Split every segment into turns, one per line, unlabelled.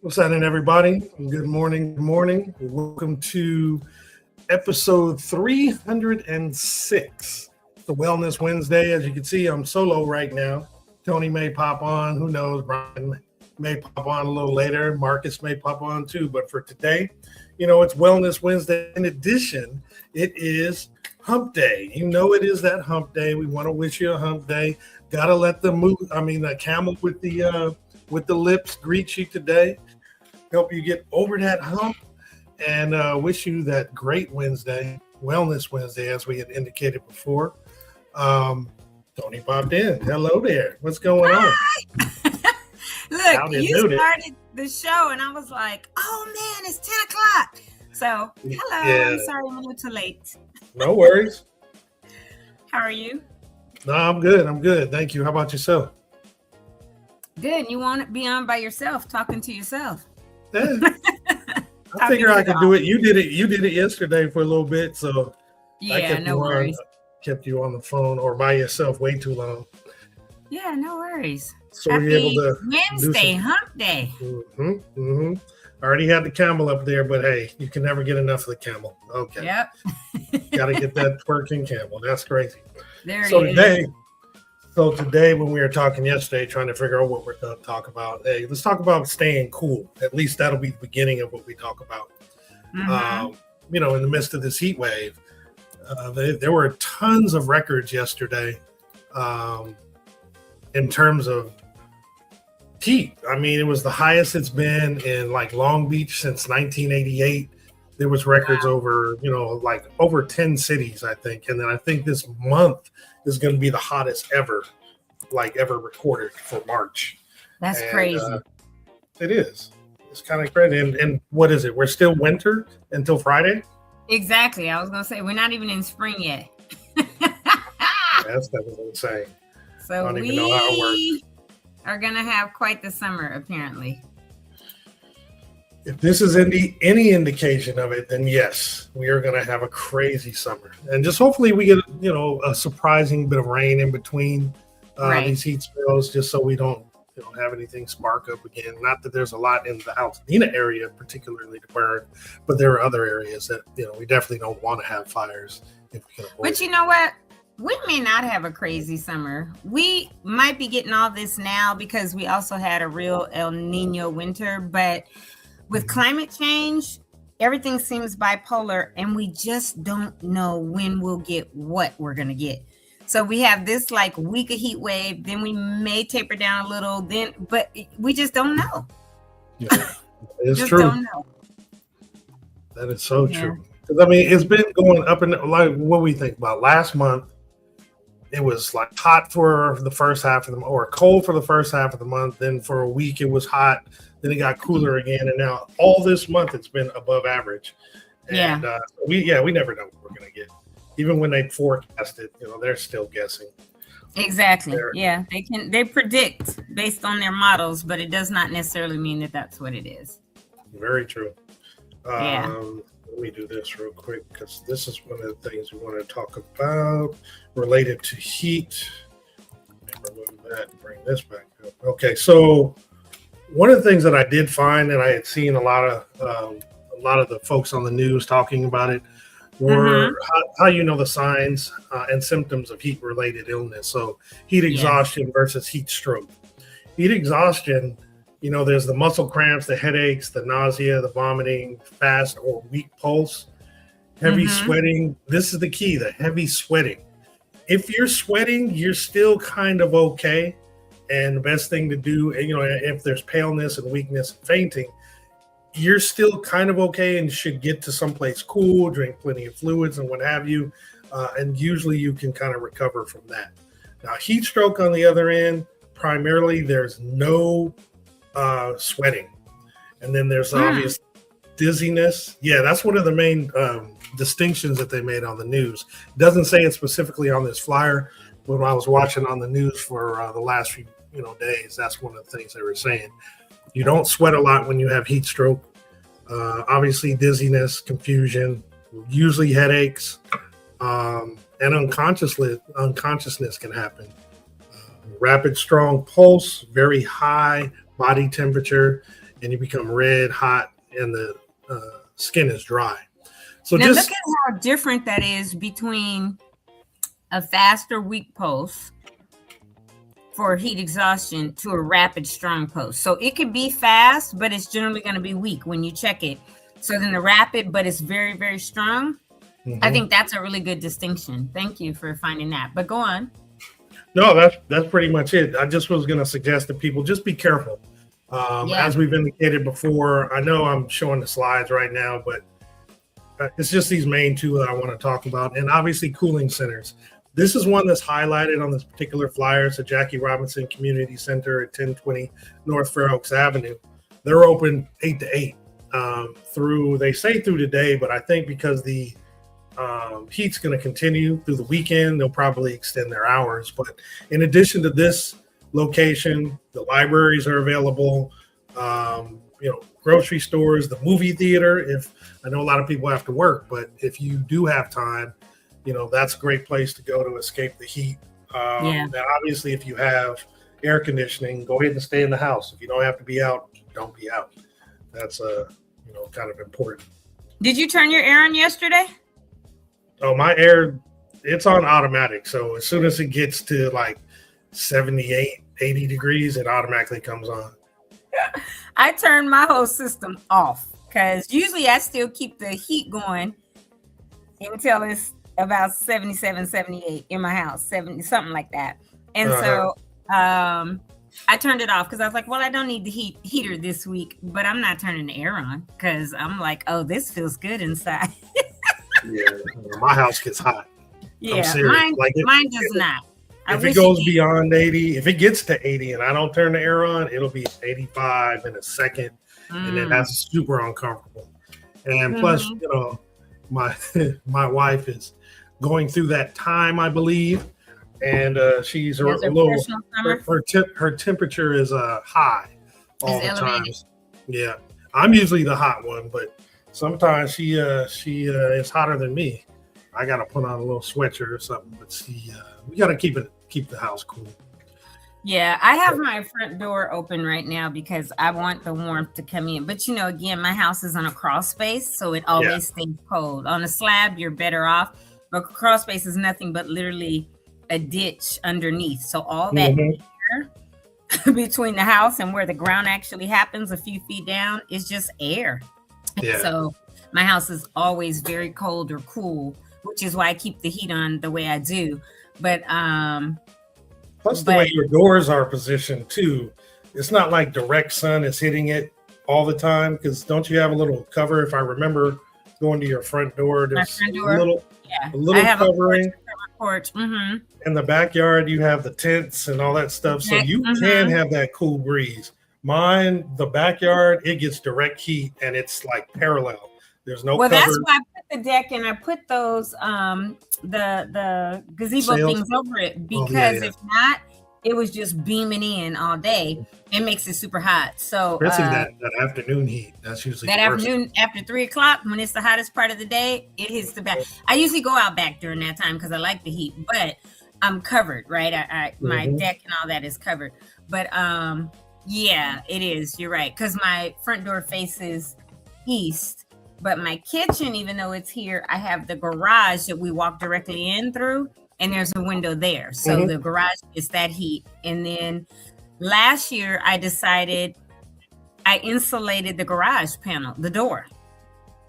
What's happening, everybody? Good morning. Good morning. Welcome to episode 306, the Wellness Wednesday. As you can see, I'm solo right now. Tony may pop on. Who knows? Brian may pop on a little later. Marcus may pop on too. But for today, it's Wellness Wednesday. In addition, it is Hump Day. It is that Hump Day. We want to wish you a Hump Day. Gotta let the camel with the lips greet you today. Help you get over that hump, and wish you that great Wednesday, Wellness Wednesday, as we had indicated before. Tony popped in. Hello there. What's going on?
Look, you started the show, and I was like, oh, man, it's 10 o'clock. So, hello. Yeah. I'm sorry I'm a little too late.
No worries.
How are you?
No, I'm good. Thank you. How about yourself?
Good. You want to be on by yourself, talking to yourself.
Yeah. I figure I could do it. You did it yesterday for a little bit, so
yeah, no worries.
Kept you on the phone or by yourself way too long.
Yeah, no worries.
So we're able to
Wednesday, Hump Day.
I already had the camel up there, but hey, you can never get enough of the camel. Okay.
Yep.
Got to get that twerking camel. That's crazy.
So
today, when we were talking yesterday, trying to figure out what we're going to talk about, hey, let's talk about staying cool. At least that'll be the beginning of what we talk about. In the midst of this heat wave, there were tons of records yesterday in terms of heat. I mean, it was the highest it's been in like Long Beach since 1988. There was records over 10 cities, I think. And then I think this month is going to be the hottest ever recorded for March.
That's crazy.
It is. It's kind of crazy. And what is it? We're still winter until Friday?
Exactly. I was going to say, we're not even in spring yet.
That's insane.
So I don't even know how it works. Are going to have quite the summer, apparently.
If this is any indication of it, then yes, we are going to have a crazy summer. And just hopefully we get, a surprising bit of rain in between these heat spells, just so we don't have anything spark up again. Not that there's a lot in the Altadena area particularly to burn, but there are other areas that, we definitely don't want to have fires if we can avoid
But you know what? We may not have a crazy summer. We might be getting all this now because we also had a real El Nino winter, but with climate change, everything seems bipolar, and we just don't know when we'll get what we're going to get. So we have this week of heat wave, then we may taper down a little, but we just don't know.
Yeah, it's
just
true.
Don't know.
That is so true. Because it's been going up and what we think about last month. It was hot for the first half of the month, or cold for the first half of the month. Then for a week it was hot. Then it got cooler again, and now all this month it's been above average. And we never know what we're gonna get. Even when they forecast it, they're still guessing.
Exactly. They predict based on their models, but it does not necessarily mean that that's what it is.
Very true. Let me do this real quick because this is one of the things we want to talk about related to heat. Let me remove that and bring this back up. Okay, so one of the things that I did find, and I had seen a lot of the folks on the news talking about it, were how the signs and symptoms of heat-related illness. So heat exhaustion versus heat stroke. Heat exhaustion, there's the muscle cramps, the headaches, the nausea, the vomiting, fast or weak pulse, heavy sweating. This is the key, the heavy sweating. If you're sweating, you're still kind of okay. And the best thing to do, if there's paleness and weakness and fainting, you're still kind of okay and should get to someplace cool, drink plenty of fluids and what have you. And usually you can kind of recover from that. Now, heat stroke on the other end, primarily there's no sweating. And then there's obvious dizziness. Yeah, that's one of the main distinctions that they made on the news. It doesn't say it specifically on this flyer, but when I was watching on the news for the last few days, that's one of the things they were saying. You don't sweat a lot when you have heat stroke. Obviously, dizziness, confusion, usually headaches, and unconsciousness can happen. Rapid, strong pulse, very high body temperature, and you become red, hot, and the skin is dry. So
now look at how different that is between a fast or weak pulse for heat exhaustion to a rapid strong pulse. So it could be fast, but it's generally going to be weak when you check it. So then the rapid, but it's very, very strong. I think that's a really good distinction. Thank you for finding that. But go on.
No, that's pretty much it. I just was going to suggest that people just be careful. As we've indicated before, I know I'm showing the slides right now, but it's just these main two that I want to talk about. And obviously cooling centers. This is one that's highlighted on this particular flyer. It's the Jackie Robinson Community Center at 1020 North Fair Oaks Avenue. They're open 8 to 8 they say through today, but I think because the heat's going to continue through the weekend, they'll probably extend their hours. But in addition to this location, the libraries are available, grocery stores, the movie theater. If I know a lot of people have to work, but if you do have time, that's a great place to go to escape the heat. Now, obviously, if you have air conditioning, go ahead and stay in the house. If you don't have to be out, don't be out. That's kind of important.
Did you turn your air on yesterday?
Oh, my air, it's on automatic. So as soon as it gets to like 78, 80 degrees, it automatically comes on.
I turned my whole system off because usually I still keep the heat going until it's about 77, 78 in my house, 70, something like that. And so I turned it off because I was like, well, I don't need the heater this week, but I'm not turning the air on because I'm like, oh, this feels good inside.
Yeah, my house gets hot.
Yeah, mine does not.
If it goes beyond 80, if it gets to 80 and I don't turn the air on, it'll be 85 in a second. And then that's super uncomfortable. And plus, my wife is going through that time, I believe. And she's a little, her temperature is high all the time. Yeah, I'm usually the hot one, but sometimes she is hotter than me. I got to put on a little sweatshirt or something, but we got to keep the house cool.
Yeah, I have my front door open right now because I want the warmth to come in. But again, my house is on a crawl space, so it always stays cold. On a slab, you're better off, but crawl space is nothing but literally a ditch underneath. So all that air between the house and where the ground actually happens a few feet down is just air. Yeah. So my house is always very cold or cool, which is why I keep the heat on the way I do. But
plus the way your doors are positioned too, it's not like direct sun is hitting it all the time. Because don't you have a little cover? If I remember going to your front door, there's a little covering.
Porch.
In the backyard, you have the tents and all that stuff, so you can have that cool breeze. Mine, the backyard, it gets direct heat and it's like parallel. There's no cover.
That's why I put the deck and I put those the gazebo things over it because if not, it was just beaming in all day. It makes it super hot. So
especially that afternoon heat. That's usually
that afternoon after 3:00 when it's the hottest part of the day, it hits the back. I usually go out back during that time because I like the heat, but I'm covered, right? My deck and all that is covered. But yeah, it is. You're right. Because my front door faces east, but my kitchen, even though it's here, I have the garage that we walk directly in through. And there's a window there. So the garage is that heat. And then last year I decided I insulated the garage panel, the door.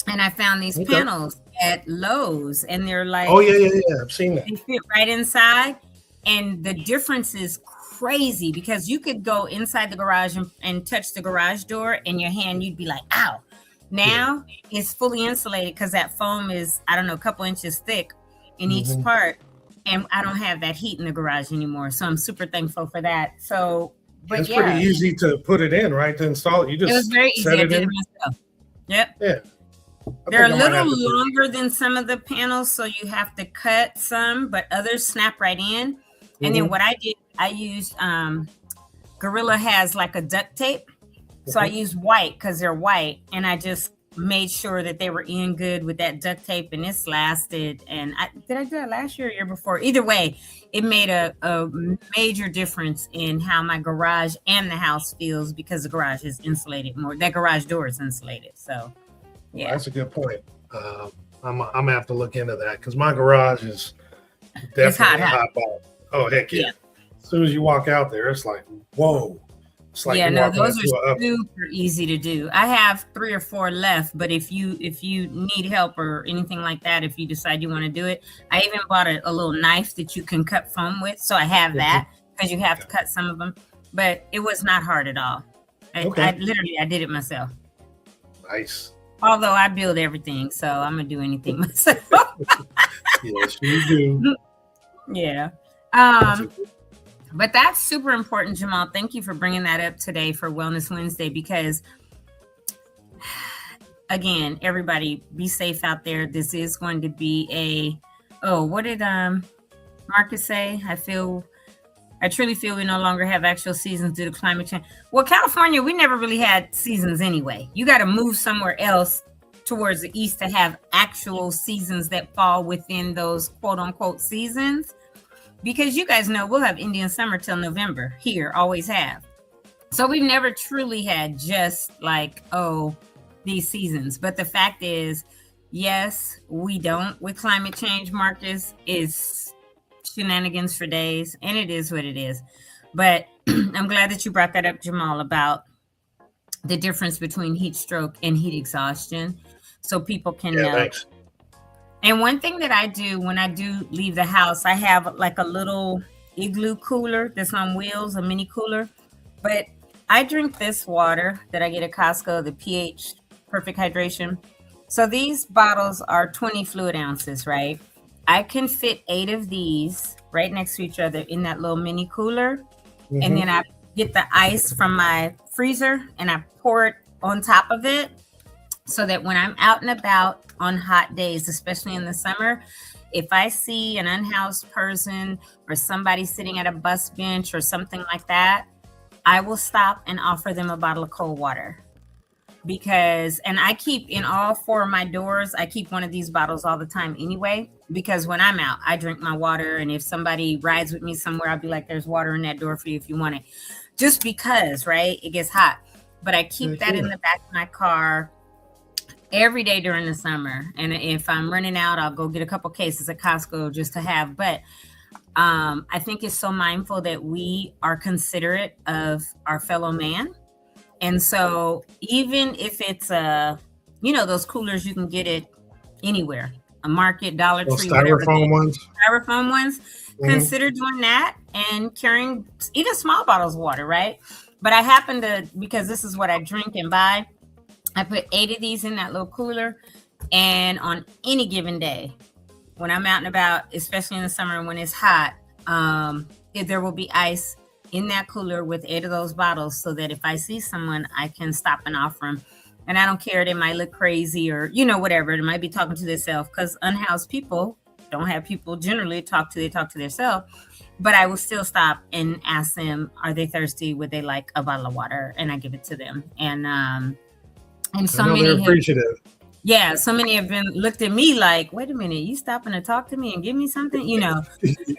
And I found these panels at Lowe's and they're like,
oh yeah. I've seen that.
They fit right inside. And the difference is crazy because you could go inside the garage and touch the garage door and your hand, you'd be like, ow. Now it's fully insulated because that foam is, I don't know, a couple inches thick in each part. And I don't have that heat in the garage anymore. So I'm super thankful for that. So, but
it's pretty easy to put it in, right? To install it.
It was very easy. I did it myself. Yep.
Yeah.
They're a little longer than some of the panels. So you have to cut some, but others snap right in. And then what I did, I used, Gorilla has like a duct tape. So I used white because they're white. And I just made sure that they were in good with that duct tape, and this lasted. And did I do it last year or year before? Either way, it made a major difference in how my garage and the house feels, because the garage is insulated more. That garage door is insulated. So, yeah.
Well, that's a good point. I'm gonna have to look into that, because my garage is definitely a hot ball. Oh, heck yeah. As soon as you walk out there, it's like, whoa. It's like
those are super easy to do. I have 3 or 4 left, but if you need help or anything like that, if you decide you want to do it, I even bought a little knife that you can cut foam with. So I have that, because you have to cut some of them, but it was not hard at all. I did it myself.
Nice.
Although I build everything, so I'm gonna do anything myself.
Yes, you do.
Yeah. But that's super important, Jamal. Thank you for bringing that up today for Wellness Wednesday, because, again, everybody be safe out there. This is going to be what did Marcus say? I truly feel we no longer have actual seasons due to climate change. Well, California, we never really had seasons anyway. You got to move somewhere else towards the east to have actual seasons that fall within those quote unquote seasons. Because you guys know we'll have Indian summer till November here, always have. So we've never truly had just like, these seasons. But the fact is, yes, we don't with climate change, Marcus, is shenanigans for days. And it is what it is. But I'm glad that you brought that up, Jamal, about the difference between heat stroke and heat exhaustion. So people can know.
Thanks.
And one thing that I do when I do leave the house, I have like a little igloo cooler that's on wheels, a mini cooler. But I drink this water that I get at Costco, the pH Perfect Hydration. So these bottles are 20 fluid ounces, right? I can fit 8 of these right next to each other in that little mini cooler. Mm-hmm. And then I get the ice from my freezer and I pour it on top of it, so that when I'm out and about on hot days, especially in the summer, if I see an unhoused person or somebody sitting at a bus bench or something like that, I will stop and offer them a bottle of cold water. And I keep in all 4 of my doors, I keep one of these bottles all the time anyway, because when I'm out, I drink my water. And if somebody rides with me somewhere, I'll be like, there's water in that door for you if you want it. Just because, right? It gets hot. But I keep that in the back of my car every day during the summer. And if I'm running out, I'll go get a couple cases at Costco just to have. But I think it's so mindful that we are considerate of our fellow man. And so even if it's those coolers you can get it anywhere, a market, Dollar Tree,
styrofoam ones,
consider doing that and carrying even small bottles of water, right? But I happen to, because this is what I drink and buy, I put 8 of these in that little cooler, and on any given day, when I'm out and about, especially in the summer when it's hot, there will be ice in that cooler with 8 of those bottles, so that if I see someone, I can stop and offer them. And I don't care, they might look crazy or, whatever. They might be talking to themselves, because unhoused people don't have people generally they talk to themselves. But I will still stop and ask them, are they thirsty? Would they like a bottle of water? And I give it to them. And so many
they're appreciative.
Yeah, so many have been looked at me like, wait a minute, you stopping to talk to me and give me something, And
you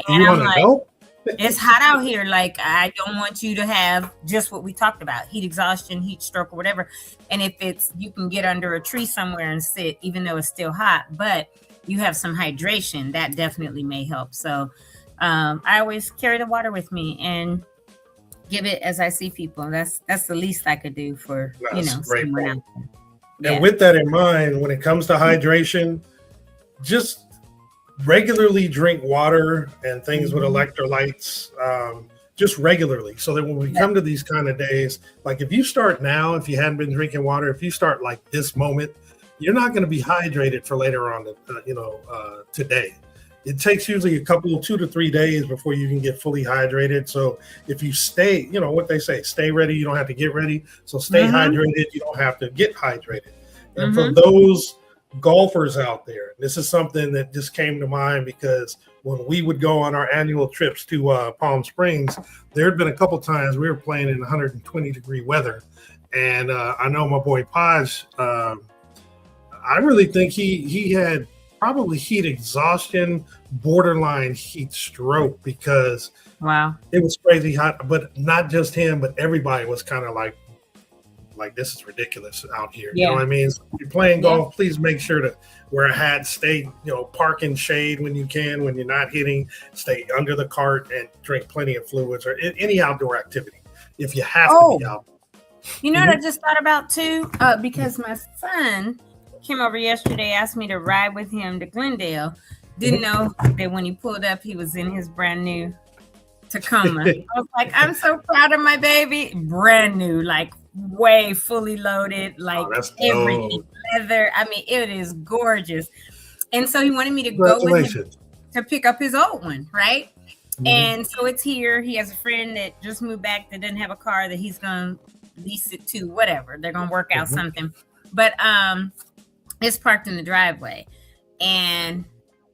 I'm like,
help?
It's hot out here. Like, I don't want you to have just what we talked about, heat exhaustion, heat stroke, or whatever. And if you can get under a tree somewhere and sit, even though it's still hot, but you have some hydration, that definitely may help. So I always carry the water with me and give it as I see people. That's the least I could do for, someone out there.
And with that in mind, when it comes to hydration, just regularly drink water and things with electrolytes, just regularly, so that when we come to these kind of days, like if you start now, if you hadn't been drinking water, if you start like this moment, you're not going to be hydrated for later on, today. It takes usually 2 to 3 days before you can get fully hydrated. So if you stay, what they say, stay ready, you don't have to get ready. So stay hydrated, you don't have to get hydrated. And for those golfers out there, this is something that just came to mind, because when we would go on our annual trips to Palm Springs, there had been a couple times we were playing in 120 degree weather. And I know my boy Podge, I really think he had probably heat exhaustion, borderline heat stroke, because
wow,
it was crazy hot. But not just him, but everybody was kind of like this is ridiculous out here. You know
yeah,
what I mean? So if you're playing
yeah.
golf, please make sure to wear a hat, stay, park in shade when you can, when you're not hitting, stay under the cart and drink plenty of fluids or any outdoor activity if you have to be out.
You know what I just thought about too? Because my son came over yesterday, asked me to ride with him to Glendale. Didn't know that when he pulled up, he was in his brand new Tacoma. I was like, I'm so proud of my baby. Brand new, like way fully loaded, like everything, leather. I mean, it is gorgeous. And so he wanted me to go with him to pick up his old one, right? And so it's here. He has a friend that just moved back that doesn't have a car that he's going to lease it to, whatever. They're going to work out something. But it's parked in the driveway. And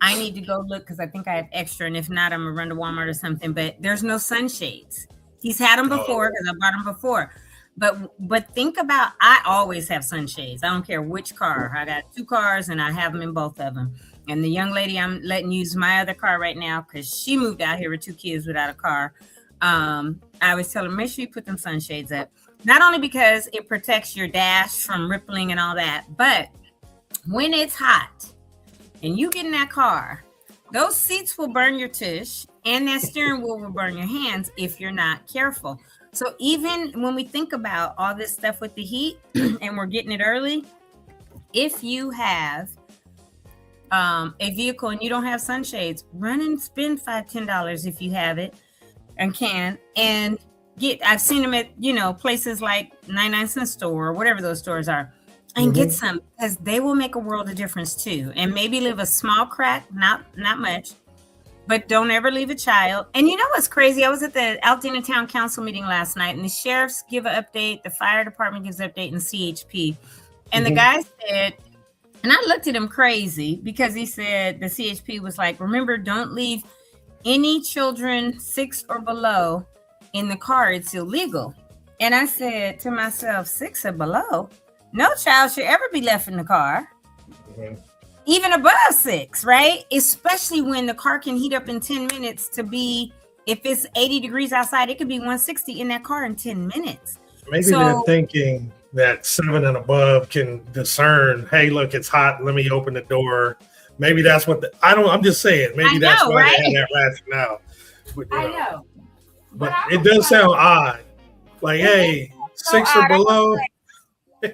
I need to go look because I think I have extra. And if not, I'm going to run to Walmart or something. But there's no sunshades. He's had them before because I bought them before. But think about, I always have sunshades. I don't care which car. I got 2 cars and I have them in both of them. And the young lady I'm letting use my other car right now because she moved out here with 2 kids without a car. I always tell her, make sure you put them sunshades up. Not only because it protects your dash from rippling and all that, but when it's hot and you get in that car, those seats will burn your tush and that steering wheel will burn your hands if you're not careful. So even when we think about all this stuff with the heat and we're getting it early, if you have a vehicle and you don't have sunshades, run and spend $5-10 if you have it and can, and I've seen them at places like 99-cent store or whatever those stores are, and get some, because they will make a world of difference too. And maybe leave a small crack, not much, but don't ever leave a child. And you know what's crazy? I was at the Altadena Town Council meeting last night, and the sheriffs give an update, the fire department gives an update, and CHP. And the guy said, and I looked at him crazy because he said, the CHP was like, remember, don't leave any children 6 or below in the car. It's illegal. And I said to myself, 6 or below? No child should ever be left in the car. Even above 6, right? Especially when the car can heat up in 10 minutes to be, if it's 80 degrees outside, it could be 160 in that car in 10 minutes.
Maybe they're thinking that 7 and above can discern, hey, look, it's hot. Let me open the door. Maybe that's what I'm just saying. Maybe that's why they had that rationale. But, I know. But it does sound odd. Like, hey, 6 or below.
I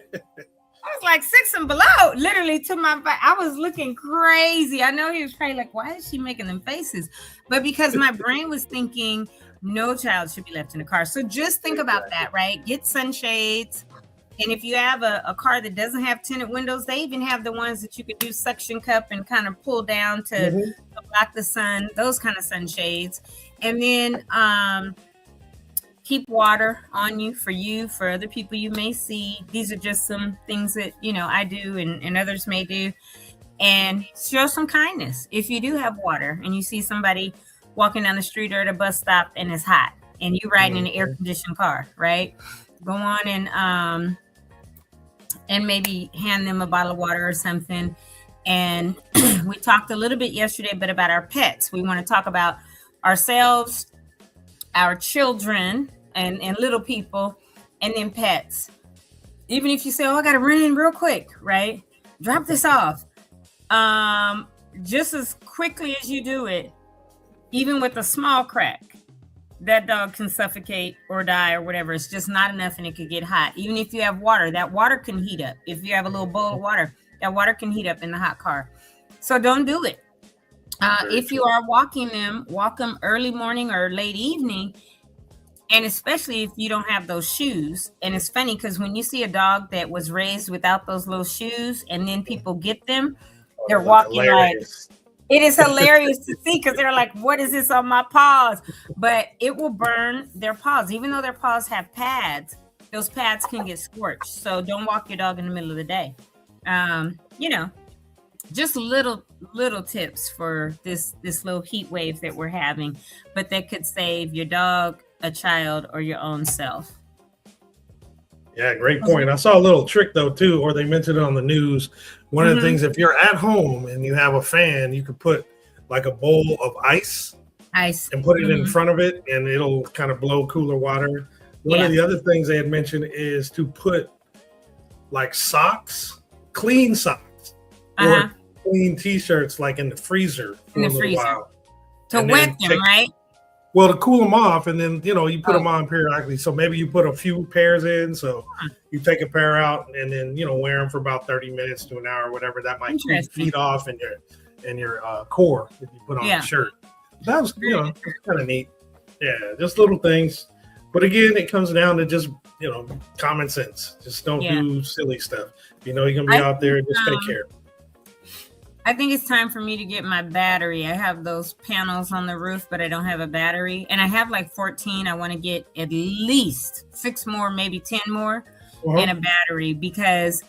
was like 6 and below, literally to my back. I was looking crazy. I know he was probably like, why is she making them faces? But because my brain was thinking, no child should be left in the car. So just think about that, right? Get sunshades. And if you have a car that doesn't have tinted windows, they even have the ones that you could do suction cup and kind of pull down to block the sun, those kind of sunshades. And then keep water on you, for other people you may see. These are just some things that, I do and others may do. And show some kindness. If you do have water and you see somebody walking down the street or at a bus stop and it's hot and you're riding in an air-conditioned car, right? Go on and maybe hand them a bottle of water or something. And we talked a little bit yesterday, but about our pets. We want to talk about ourselves, our children, and little people, and then pets. Even if you say, I got to run in real quick, right? Drop this off. Just as quickly as you do it, even with a small crack, that dog can suffocate or die or whatever. It's just not enough and it could get hot. Even if you have water, that water can heat up. If you have a little bowl of water, that water can heat up in the hot car. So don't do it. If you are walking them, walk them early morning or late evening. And especially if you don't have those shoes. And it's funny because when you see a dog that was raised without those little shoes and then people get them, they're walking hilarious. It is hilarious to see because they're like, what is this on my paws? But it will burn their paws. Even though their paws have pads, those pads can get scorched. So don't walk your dog in the middle of the day. Just little tips for this little heat wave that we're having, but that could save your dog, a child, or your own self.
Yeah, great point. I saw a little trick though too, or they mentioned it on the news. One of the things, if you're at home and you have a fan, you could put like a bowl of ice and put it in front of it, and it'll kind of blow cooler water. One of the other things they had mentioned is to put like socks, clean socks, or clean t-shirts like in the freezer for a little while.
To wet them, right?
Well, to cool them off, and then, you know, you put them on periodically. So maybe you put a few pairs in. So you take a pair out and then, you know, wear them for about 30 minutes to an hour, whatever. That might cool feet off and your core if you put on a shirt. That was, you know, kind of neat. Yeah, just little things. But again, it comes down to just, you know, common sense. Just don't do silly stuff. You know, you're going to be out there, just take care.
I think it's time for me to get my battery. I have those panels on the roof, but I don't have a battery. And I have like 14. I want to get at least 6 more, maybe 10 more and a battery, because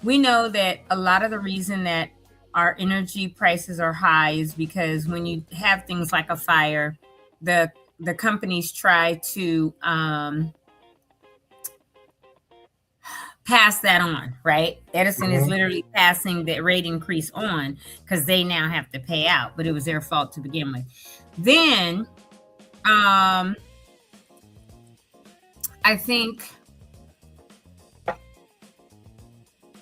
we know that a lot of the reason that our energy prices are high is because when you have things like a fire, the companies try to pass that on, right? Edison is literally passing the rate increase on because they now have to pay out, but it was their fault to begin with. Then I think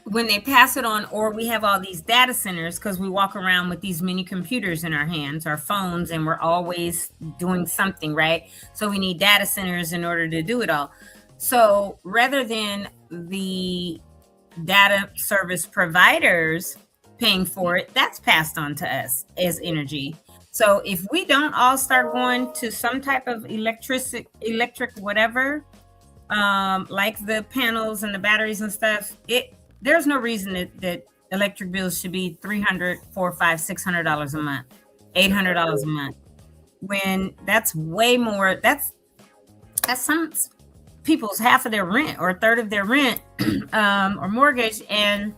when they pass it on, or we have all these data centers, because we walk around with these mini computers in our hands, our phones, and we're always doing something, right? So we need data centers in order to do it all. So rather than the data service providers paying for it, that's passed on to us as energy. So if we don't all start going to some type of electric whatever, like the panels and the batteries and stuff, there's no reason that electric bills should be $300, $400, $500, $600 a month, $800 a month, when that's way more. That's some people's half of their rent or a third of their rent or mortgage. And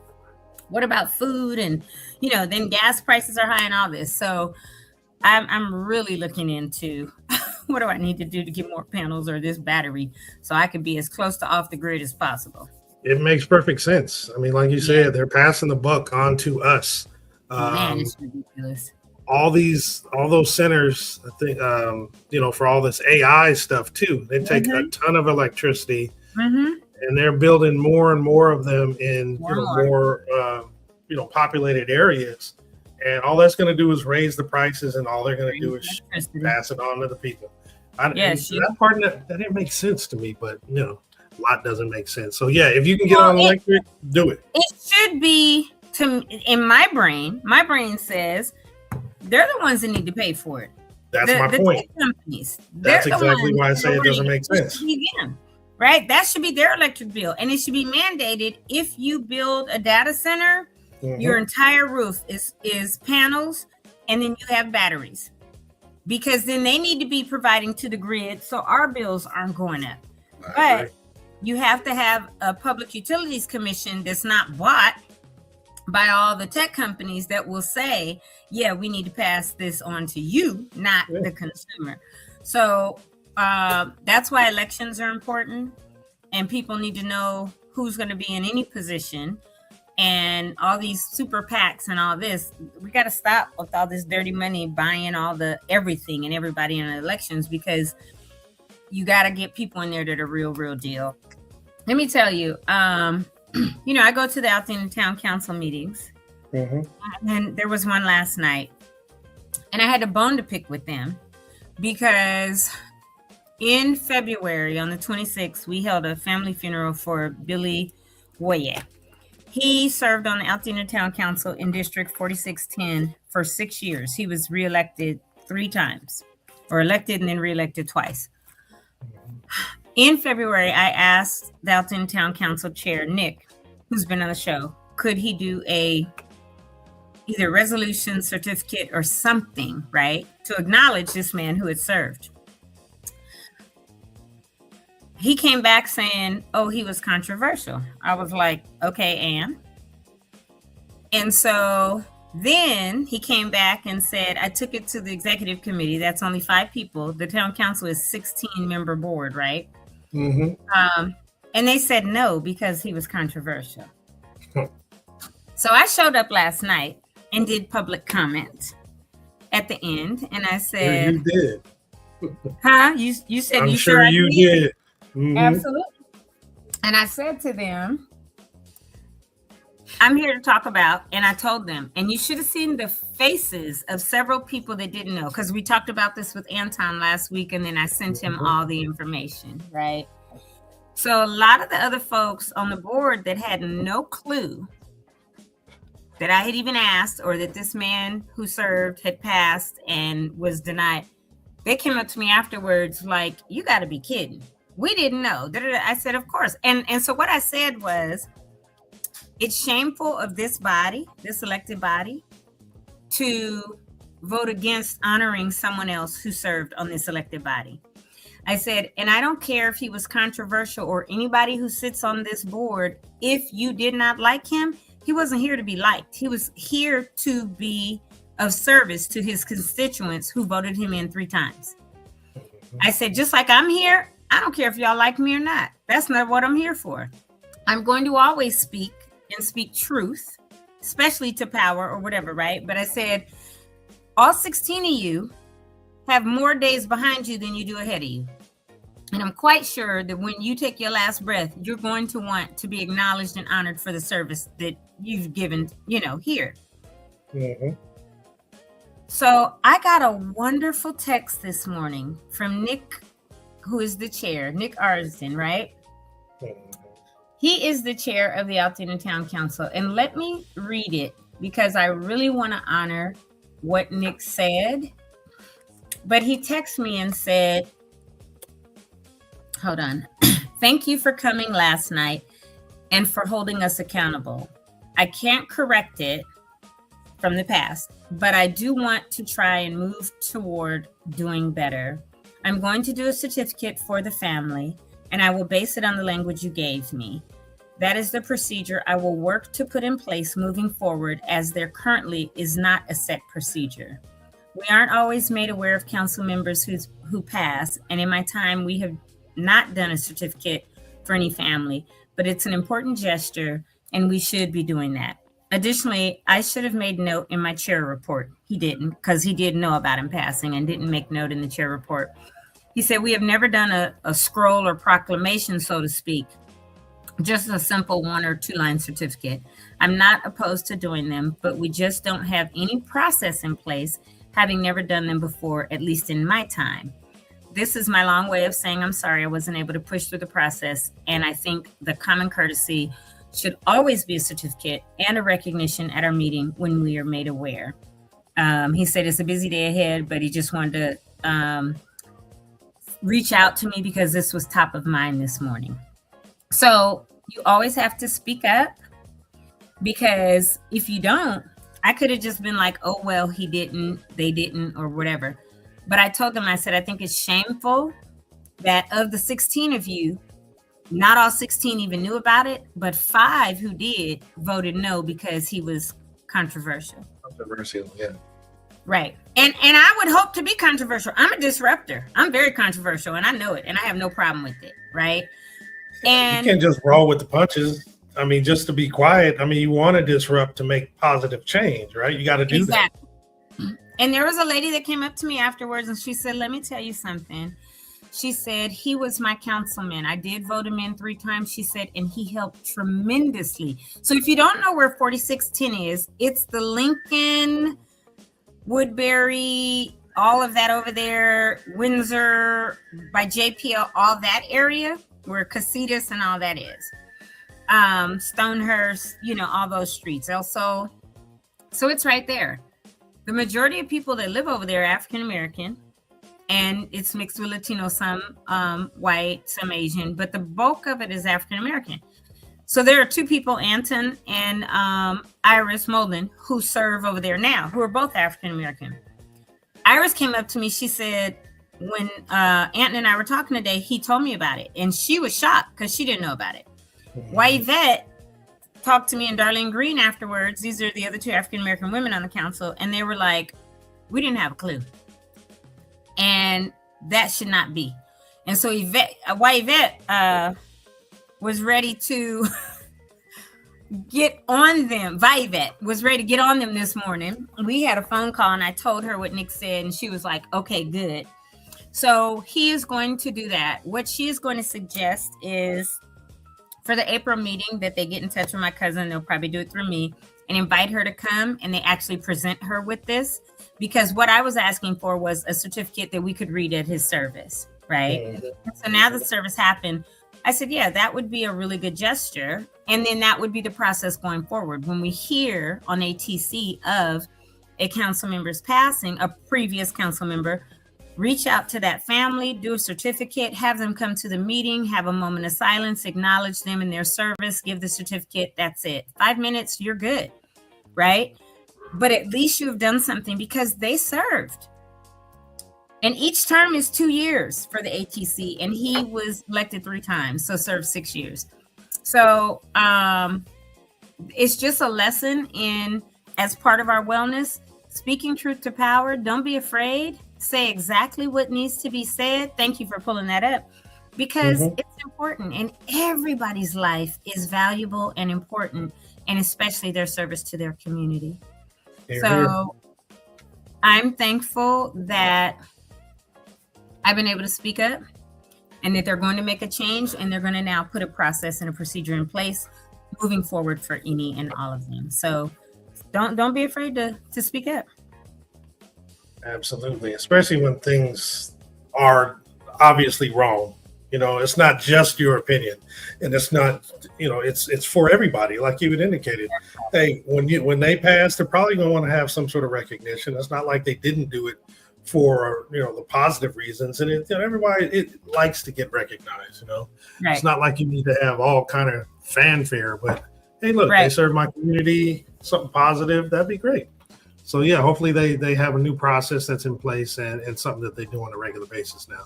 what about food? And, you know, then gas prices are high and all this. So I'm really looking into what do I need to do to get more panels or this battery so I can be as close to off the grid as possible.
It makes perfect sense. I mean, like you said, they're passing the buck on to us.
Man, it's ridiculous.
All those centers, I think, you know, for all this AI stuff too, they take a ton of electricity, and they're building more and more of them in more populated areas. And all that's going to do is raise the prices, and all they're going to do is pass it on to the people. That part that didn't make sense to me, but you know, a lot doesn't make sense. So yeah, if you can get on electric, do it.
It should be in my brain. My brain says they're the ones that need to pay for it.
That's my point.
Companies.
That's exactly why I say it doesn't make sense.
Right? That should be their electric bill, and it should be mandated. If you build a data center, your entire roof is panels, and then you have batteries, because then they need to be providing to the grid, so our bills aren't going up. But you have to have a public utilities commission that's not bought by all the tech companies that will say, yeah, we need to pass this on to you, not the consumer. So that's why elections are important, and people need to know who's going to be in any position. And all these super PACs and all this, we got to stop with all this dirty money buying all the everything and everybody in the elections, because you got to get people in there that are real deal. Let me tell you, you know, I go to the Altadena Town Council meetings, and there was one last night, and I had a bone to pick with them, because in February on the 26th, we held a family funeral for Billy Woye. He served on the Altadena Town Council in District 4610 for 6 years. He was reelected 3 times, or elected and then reelected twice. In February, I asked the Altadena Town Council Chair, Nick, who's been on the show, could he do either resolution, certificate, or something, right, to acknowledge this man who had served. He came back saying, oh, he was controversial. I was like, okay, and so then he came back and said, I took it to the executive committee. That's only 5 people. The town council is 16-member board, right? And they said no because he was controversial. So I showed up last night and did public comment at the end. And I said,
you did.
Huh? You said
I'm
you
sure you did.
Mm-hmm. Absolutely. And I said to them, I'm here to talk about, and I told them, and you should have seen the faces of several people that didn't know, because we talked about this with Anton last week, and then I sent him all the information, right? So a lot of the other folks on the board that had no clue that I had even asked, or that this man who served had passed and was denied, they came up to me afterwards like, you got to be kidding. We didn't know. I said, of course. And so what I said was, it's shameful of this body, this elected body, to vote against honoring someone else who served on this elected body. I said, and I don't care if he was controversial or anybody who sits on this board, if you did not like him, he wasn't here to be liked. He was here to be of service to his constituents who voted him in 3 times. I said, just like I'm here, I don't care if y'all like me or not. That's not what I'm here for. I'm going to always speak and speak truth, especially to power or whatever, right? But I said, all 16 of you have more days behind you than you do ahead of you. And I'm quite sure that when you take your last breath, you're going to want to be acknowledged and honored for the service that you've given, here.
Mm-hmm.
So I got a wonderful text this morning from Nick, who is the chair, Nick Arsden, right?
Mm-hmm.
He is the chair of the Altadena Town Council. And let me read it because I really want to honor what Nick said. But he texted me and said, hold on. Thank you for coming last night and for holding us accountable. I can't correct it from the past, but I do want to try and move toward doing better. I'm going to do a certificate for the family, and I will base it on the language you gave me. That is the procedure I will work to put in place moving forward, as there currently is not a set procedure. We aren't always made aware of council members who pass, and in my time, we have not done a certificate for any family, but it's an important gesture, and we should be doing that. Additionally, I should have made note in my chair report. He didn't, because he did know about him passing and didn't make note in the chair report. He said, we have never done a scroll or proclamation, so to speak, just a simple 1 or 2 line certificate. I'm not opposed to doing them, but we just don't have any process in place, having never done them before, at least in my time. This is my long way of saying I'm sorry I wasn't able to push through the process, and I think the common courtesy should always be a certificate and a recognition at our meeting when we are made aware. He said it's a busy day ahead, but he just wanted to reach out to me because this was top of mind this morning. So you always have to speak up, because if you don't, I could have just been like, oh, well, he didn't, they didn't, or whatever. But I told them, I said, I think it's shameful that of the 16 of you, not all 16 even knew about it, but 5 who did voted no because he was controversial.
Controversial, yeah.
Right. And I would hope to be controversial. I'm a disruptor. I'm very controversial, and I know it, and I have no problem with it, right? And
you can't just roll with the punches. I mean, just to be quiet. I mean, you want to disrupt to make positive change, right? You got to do
exactly. that. And there was a lady that came up to me afterwards, and she said, let me tell you something. She said, he was my councilman. I did vote him in 3 times, she said, and he helped tremendously. So if you don't know where 4610 is, it's the Lincoln, Woodbury, all of that over there, Windsor, by JPL, all that area where Casitas and all that is. Stonehurst, all those streets. Also, so it's right there. The majority of people that live over there are African-American, and it's mixed with Latino, some white, some Asian, but the bulk of it is African-American. So there are 2 people, Anton and Iris Molden, who serve over there now, who are both African-American. Iris came up to me. She said, when Anton and I were talking today, he told me about it. And she was shocked because she didn't know about it. Yvette talked to me and Darlene Green afterwards. These are the other 2 African-American women on the council. And they were like, we didn't have a clue. And that should not be. And so Yvette was ready to get on them. Violet was ready to get on them this morning. We had a phone call and I told her what Nick said and she was like, okay, good. So he is going to do that. What she is going to suggest is for the April meeting that they get in touch with my cousin. They'll probably do it through me and invite her to come and they actually present her with this, because what I was asking for was a certificate that we could read at his service, right? Mm-hmm. So now the service happened. I said, yeah, that would be a really good gesture. And then that would be the process going forward. When we hear on ATC of a council member's passing, a previous council member, reach out to that family, do a certificate, have them come to the meeting, have a moment of silence, acknowledge them in their service, give the certificate. That's it. 5 minutes, you're good, right? But at least you've done something because they served. And each term is 2 years for the ATC, and he was elected 3 times, so served 6 years. So it's just a lesson in, as part of our wellness, speaking truth to power. Don't be afraid. Say exactly what needs to be said. Thank you for pulling that up, because it's important, and everybody's life is valuable and important, and especially their service to their community. So I'm thankful that I've been able to speak up and that they're going to make a change, and they're going to now put a process and a procedure in place moving forward for any and all of them. So don't be afraid to speak up.
Absolutely. Especially when things are obviously wrong. You know, it's not just your opinion, and it's not, you know, it's for everybody. Like you had indicated, hey, when they pass, they're probably going to want to have some sort of recognition. It's not like they didn't do it for, you know, the positive reasons, and everybody likes to get recognized. You know, right. It's not like you need to have all kind of fanfare, but hey, look, they serve my community, something positive. That'd be great. So yeah, hopefully they have a new process that's in place and something that they do on a regular basis now.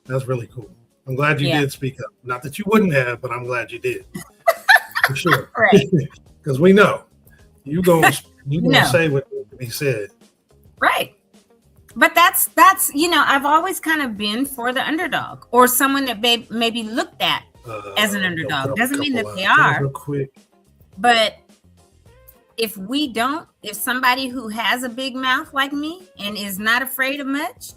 That's really cool. I'm glad you did speak up. Not that you wouldn't have, but I'm glad you did. For sure. Right. Because we know you gonna say what needs to be said.
Right. But that's I've always kind of been for the underdog, or someone that maybe looked at as an underdog. Doesn't mean that they are. But if somebody who has a big mouth like me and is not afraid of much,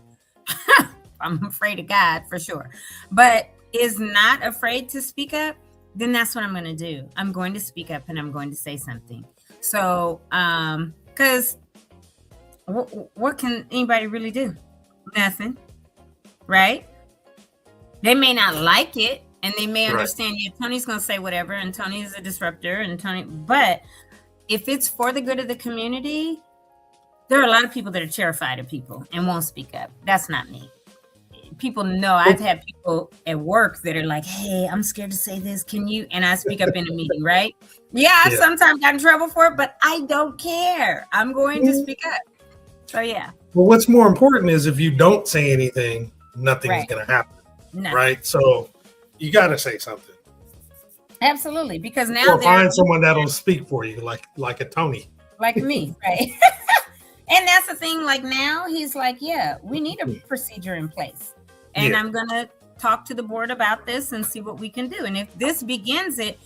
I'm afraid of God for sure, but is not afraid to speak up, then that's what I'm going to do. I'm going to speak up and I'm going to say something. So, because what can anybody really do? Nothing, right? They may not like it, and they may understand, Tony's going to say whatever, and Tony is a disruptor, but if it's for the good of the community, there are a lot of people that are terrified of people and won't speak up. That's not me. People know. I've had people at work that are like, hey, I'm scared to say this. Can you? And I speak up in a meeting, right? Yeah, I sometimes got in trouble for it, but I don't care. I'm going to speak up. So, yeah.
Well, what's more important is if you don't say anything, nothing's going to happen. Right? So you got to say something.
Absolutely. Because now
find someone that'll speak for you, like a Tony.
Like me, right? And that's the thing. Like now he's like, yeah, we need a procedure in place. And I'm going to talk to the board about this and see what we can do. And if this begins it,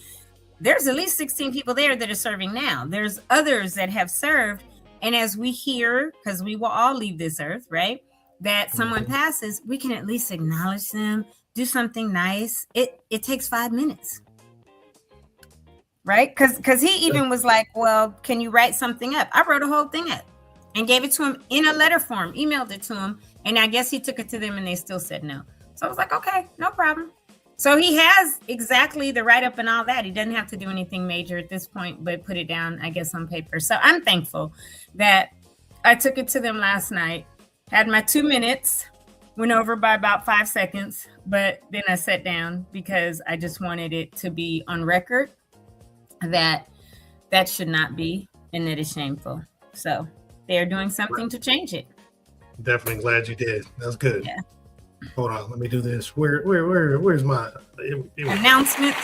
there's at least 16 people there that are serving now. There's others that have served. And as we hear, because we will all leave this earth, right? That someone passes, we can at least acknowledge them, do something nice. It takes 5 minutes. Right? Because he even was like, well, can you write something up? I wrote a whole thing up and gave it to him in a letter form, emailed it to him. And I guess he took it to them and they still said no. So I was like, okay, no problem. So he has exactly the write-up and all that. He doesn't have to do anything major at this point, but put it down, I guess, on paper. So I'm thankful that I took it to them last night, had my 2 minutes, went over by about 5 seconds, but then I sat down because I just wanted it to be on record that should not be, and that is shameful. So they're doing something to change it.
Definitely glad you did. That's good. Yeah. Hold on, let me do this. Where's my
announcements?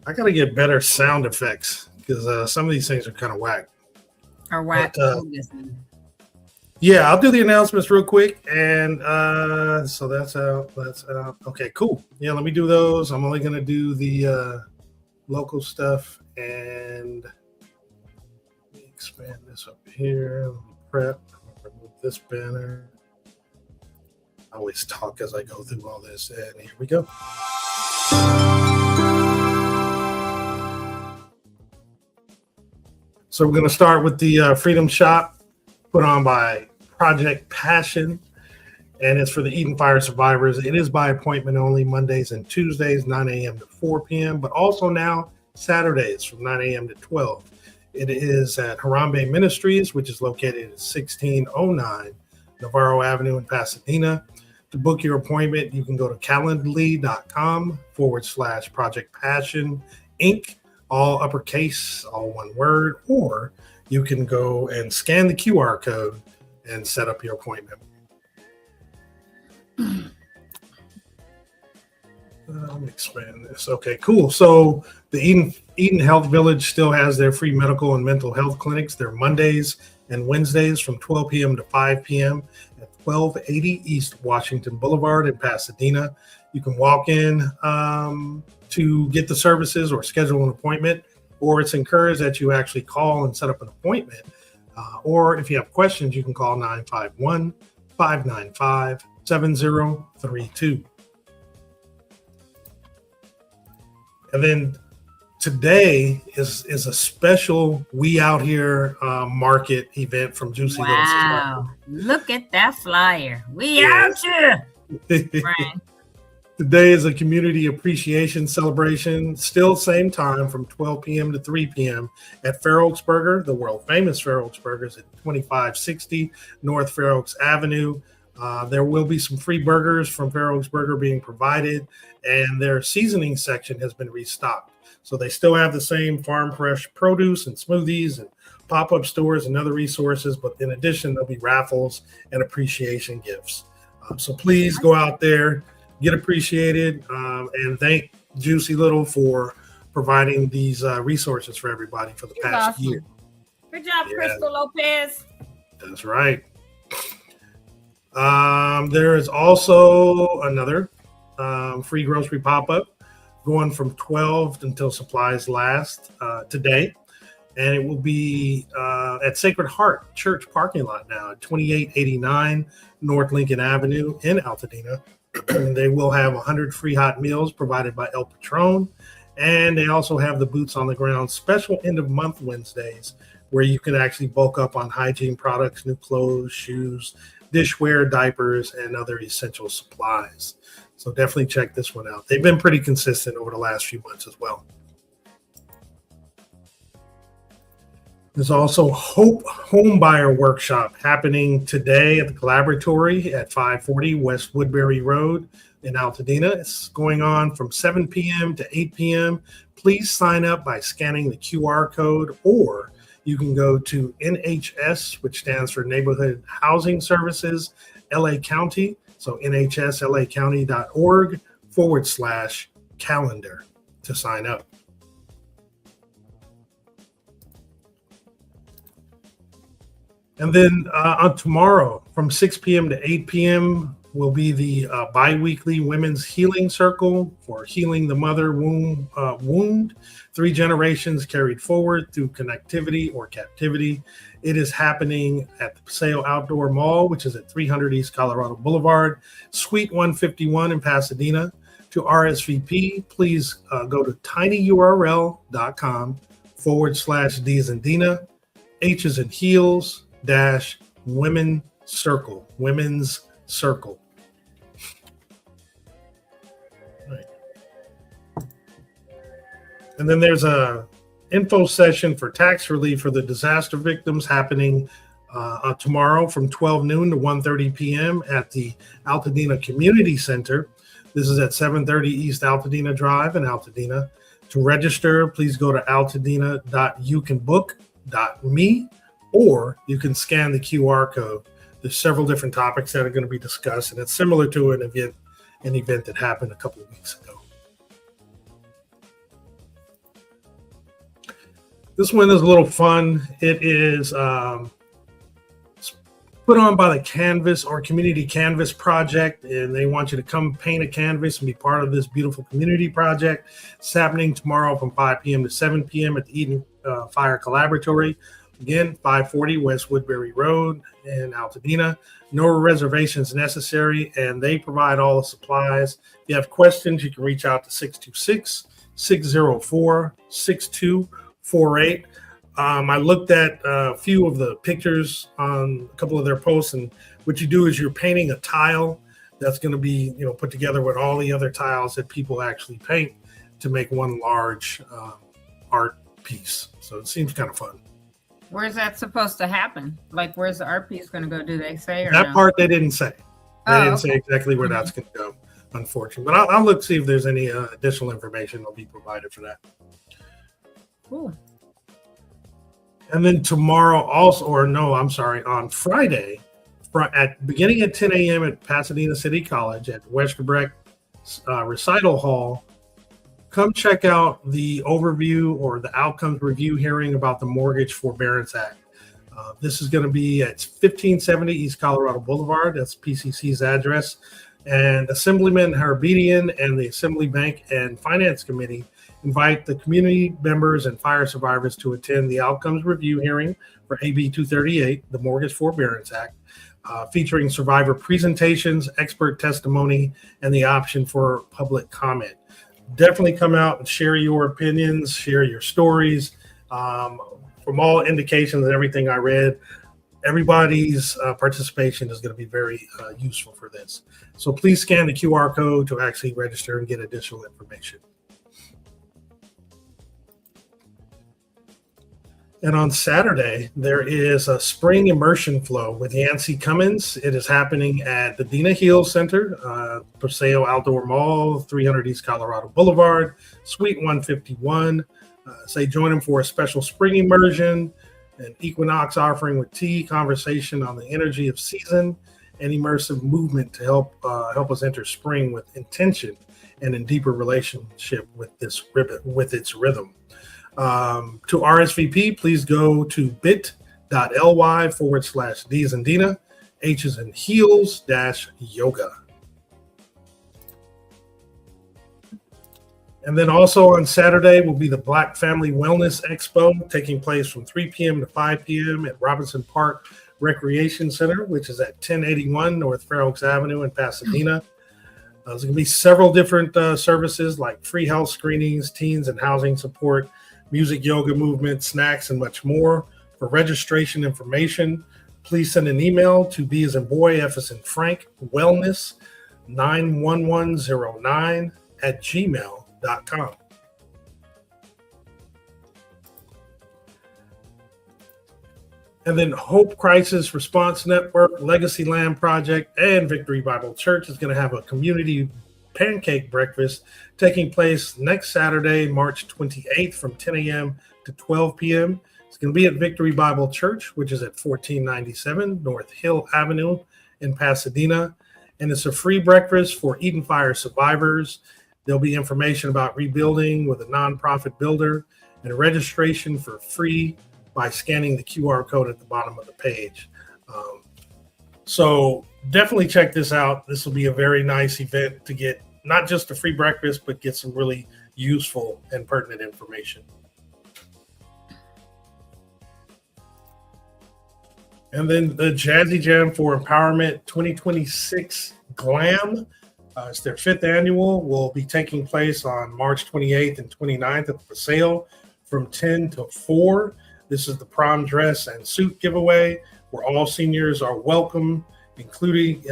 I gotta get better sound effects because some of these things are kind of whack.
Or whack.
Yeah, I'll do the announcements real quick. And so that's out. That's out. Okay, cool. Yeah, let me do those. I'm only going to do the local stuff. And let me expand this up here. Let me prep. Remove this banner. I always talk as I go through all this. And here we go. So we're going to start with the Freedom Shop put on by Project Passion, and it's for the Eden Fire survivors. It is by appointment only, Mondays and Tuesdays, 9 a.m. to 4 p.m., but also now Saturdays from 9 a.m. to 12. It is at Harambe Ministries, which is located at 1609 Navarro Avenue in Pasadena. To book your appointment, you can go to calendly.com/Project Passion Inc., all uppercase, all one word, or you can go and scan the QR code and set up your appointment. Let me expand this. Okay, cool. So the Eden Health Village still has their free medical and mental health clinics. They're Mondays and Wednesdays from 12 p.m. to 5 p.m. at 1280 East Washington Boulevard in Pasadena. You can walk in to get the services or schedule an appointment, or it's encouraged that you actually call and set up an appointment. Or if you have questions, you can call 951-595-7032. And then today is a special We Out Here market event from Juicy Little.
Wow. Look at that flyer. We out here. Right.
Today is a community appreciation celebration, still same time from 12 p.m. to 3 p.m. at Fair Oaks Burger, the world famous Fair Oaks Burgers at 2560 North Fair Oaks Avenue. There will be some free burgers from Fair Oaks Burger being provided, and their seasoning section has been restocked. So they still have the same farm fresh produce and smoothies and pop-up stores and other resources, but in addition, there'll be raffles and appreciation gifts. So please go out there, get appreciated, and thank Juicy Little for providing these resources for everybody for the past year.
Good job, yeah. Crystal Lopez.
That's right. There is also another free grocery pop-up going from 12 until supplies last today. And it will be at Sacred Heart Church parking lot now at 2889 North Lincoln Avenue in Altadena. They will have 100 free hot meals provided by El Patron. And they also have the Boots on the Ground special end of month Wednesdays, where you can actually bulk up on hygiene products, new clothes, shoes, dishware, diapers, and other essential supplies. So definitely check this one out. They've been pretty consistent over the last few months as well. There's also Hope Homebuyer Workshop happening today at the Collaboratory at 540 West Woodbury Road in Altadena. It's going on from 7 p.m. to 8 p.m. Please sign up by scanning the QR code, or you can go to NHS, which stands for Neighborhood Housing Services, LA County. So nhslacounty.org/calendar to sign up. And then on tomorrow from 6 p.m. to 8 p.m. will be the bi-weekly Women's Healing Circle for healing the mother wound, 3 generations carried forward through connectivity or captivity. It is happening at the Paseo Outdoor Mall, which is at 300 East Colorado Boulevard, Suite 151 in Pasadena. To RSVP, please go to tinyurl.com/D's and Dina, H's and Heels, Women's Circle. Right. And then there's a info session for tax relief for the disaster victims happening tomorrow from 12 noon to 1:30 p.m. at the Altadena Community Center. This is at 730 East Altadena Drive in Altadena. To register, please go to altadena.youcanbook.me, or you can scan the QR code. There's several different topics that are going to be discussed, and it's similar to an event that happened a couple of weeks ago. This one is a little fun. It is put on by the Canvas or Community Canvas Project, and they want you to come paint a canvas and be part of this beautiful community project. It's happening tomorrow from 5 p.m. to 7 p.m. at the Eden Fire Collaboratory. Again, 540 West Woodbury Road in Altadena. No reservations necessary, and they provide all the supplies. If you have questions, you can reach out to 626-604-6248. I looked at a few of the pictures on a couple of their posts, and what you do is you're painting a tile that's going to be, put together with all the other tiles that people actually paint to make one large art piece. So it seems kind of fun.
Where's that supposed to happen? Like, where's the art piece going to go? Do they say? Or
that
no?
part they didn't say. They didn't say exactly where that's going to go, unfortunately. But I'll look see if there's any additional information that'll be provided for that.
Cool.
And then tomorrow on Friday, beginning at 10 a.m. at Pasadena City College at Westerbreck Recital Hall, come check out the overview or the outcomes review hearing about the Mortgage Forbearance Act. This is going to be at 1570 East Colorado Boulevard. That's PCC's address. And Assemblyman Harbedian and the Assembly Bank and Finance Committee invite the community members and fire survivors to attend the outcomes review hearing for AB 238, the Mortgage Forbearance Act, featuring survivor presentations, expert testimony, and the option for public comment. Definitely come out and share your opinions, share your stories. From all indications and everything I read, everybody's participation is going to be very useful for this. So please scan the QR code to actually register and get additional information. And on Saturday, there is a spring immersion flow with Yancey Cummins. It is happening at the Dina Hill Center, Paseo Outdoor Mall, 300 East Colorado Boulevard, Suite 151. Say join them for a special spring immersion, an equinox offering with tea, conversation on the energy of season, and immersive movement to help us enter spring with intention and in deeper relationship with its rhythm. To RSVP, please go to bit.ly/D's and Dina, H's and Heels -yoga. And then also on Saturday will be the Black Family Wellness Expo taking place from 3 p.m. to 5 p.m. at Robinson Park Recreation Center, which is at 1081 North Fair Oaks Avenue in Pasadena. There's going to be several different services like free health screenings, teens and housing support, music, yoga, movement, snacks, and much more. For registration information, please send an email to B as in boy, F as in Frank, wellness 91109 at gmail.com. And then Hope Crisis Response Network, Legacy Land Project, and Victory Bible Church is going to have a community pancake breakfast taking place next Saturday, March 28th from 10 a.m. to 12 p.m. It's going to be at Victory Bible Church, which is at 1497 North Hill Avenue in Pasadena. And it's a free breakfast for Eden Fire survivors. There'll be information about rebuilding with a nonprofit builder and registration for free by scanning the QR code at the bottom of the page. So definitely check this out. This will be a very nice event to get not just a free breakfast, but get some really useful and pertinent information. And then the Jazzy Jam for Empowerment 2026 Glam. It's their 5th annual, will be taking place on March 28th and 29th at the Paseo from 10 to 4. This is the prom dress and suit giveaway where all seniors are welcome, including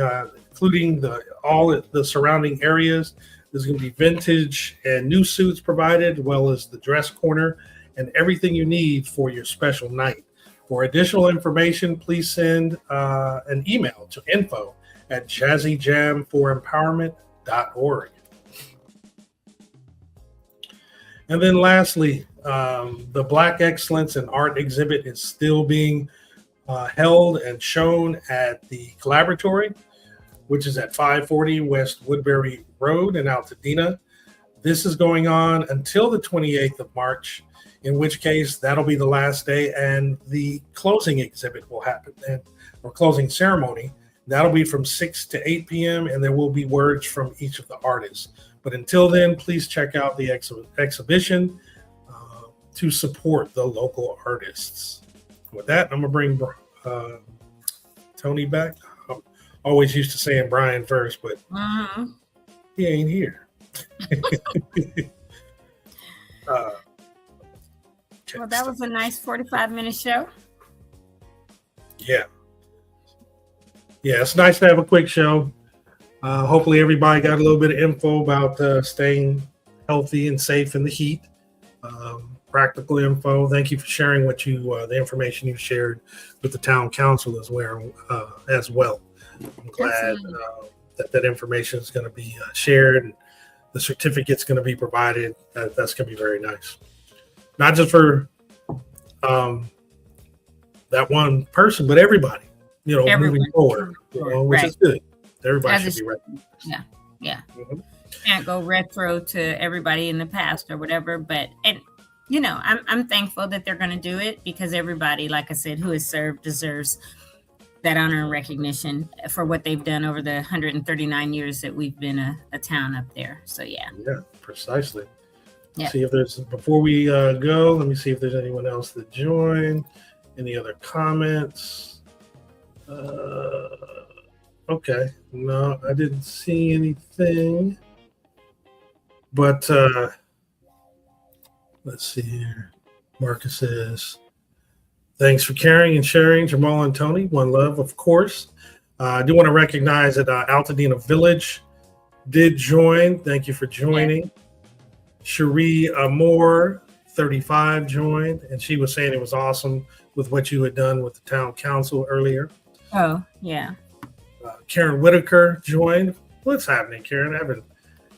all the surrounding areas. There's going to be vintage and new suits provided, as well as the dress corner and everything you need for your special night. For additional information, please send an email to info@jazzyjamforempowerment.org. And then lastly, the Black Excellence in Art exhibit is still being held and shown at the Collaboratory, which is at 540 West Woodbury Road in Altadena. This is going on until the 28th of March, in which case that'll be the last day, and the closing exhibit will happen, or closing ceremony. That'll be from 6 to 8 p.m., and there will be words from each of the artists. But until then, please check out the exhibition to support the local artists. With that, I'm going to bring Tony back. I'm always used to saying Brian first, but he ain't here.
Well, that was a nice 45-minute show.
Yeah, it's nice to have a quick show. Hopefully everybody got a little bit of info about staying healthy and safe in the heat. Practical info. Thank you for sharing the information you shared with the town council as well. I'm glad that information is going to be shared, and the certificate's going to be provided. That's going to be very nice. Not just for that one person, but everybody, moving forward, which is good. Everybody should be ready.
Yeah. Mm-hmm. Can't go retro to everybody in the past or whatever, I'm thankful that they're going to do it, because everybody, like I said, who has served deserves that honor and recognition for what they've done over the 139 years that we've been a town up there. So yeah,
precisely.
Yeah.
See if there's, before we go, let me see if there's anyone else that joined. Any other comments? Okay, no, I didn't see anything. But let's see here. Marcus says, thanks for caring and sharing, Jamal and Tony. One love, of course. I do want to recognize that Altadena Village did join. Thank you for joining. Cherie Moore, 35, joined, and she was saying it was awesome with what you had done with the town council earlier.
Oh, yeah.
Karen Whitaker joined. What's happening, Karen? I haven't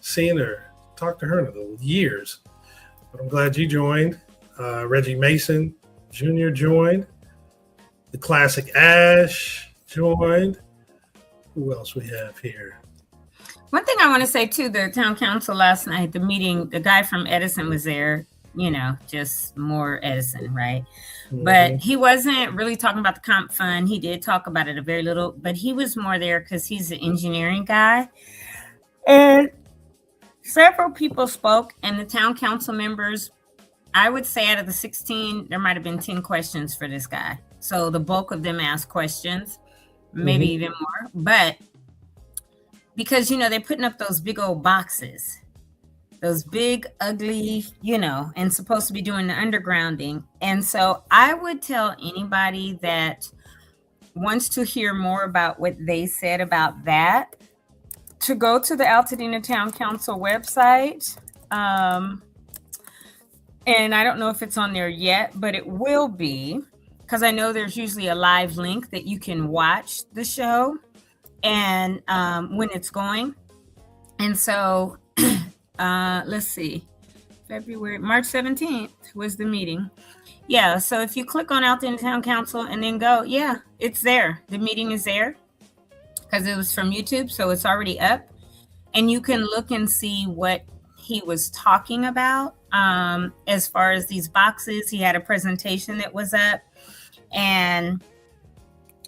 seen her, talked to her in years, but I'm glad you joined. Reggie Mason Jr. joined. The Classic Ash joined. Who else we have here?
One thing I want to say too, the town council last night, the meeting, the guy from Edison was there, just more Edison, right? Mm-hmm. But he wasn't really talking about the comp fund. He did talk about it a very little, but he was more there because he's an engineering guy. And several people spoke, and the town council members, I would say out of the 16, there might have been 10 questions for this guy. So the bulk of them asked questions, maybe even more. But because, they're putting up those big old boxes, those big, ugly, and supposed to be doing the undergrounding. And so I would tell anybody that wants to hear more about what they said about that to go to the Altadena Town Council website. And I don't know if it's on there yet, but it will be, because I know there's usually a live link that you can watch the show and when it's going. And so let's see, March 17th was the meeting. Yeah, so if you click on Altadena Town Council and then go, it's there. The meeting is there because it was from YouTube, so it's already up. And you can look and see what he was talking about as far as these boxes. He had a presentation that was up. And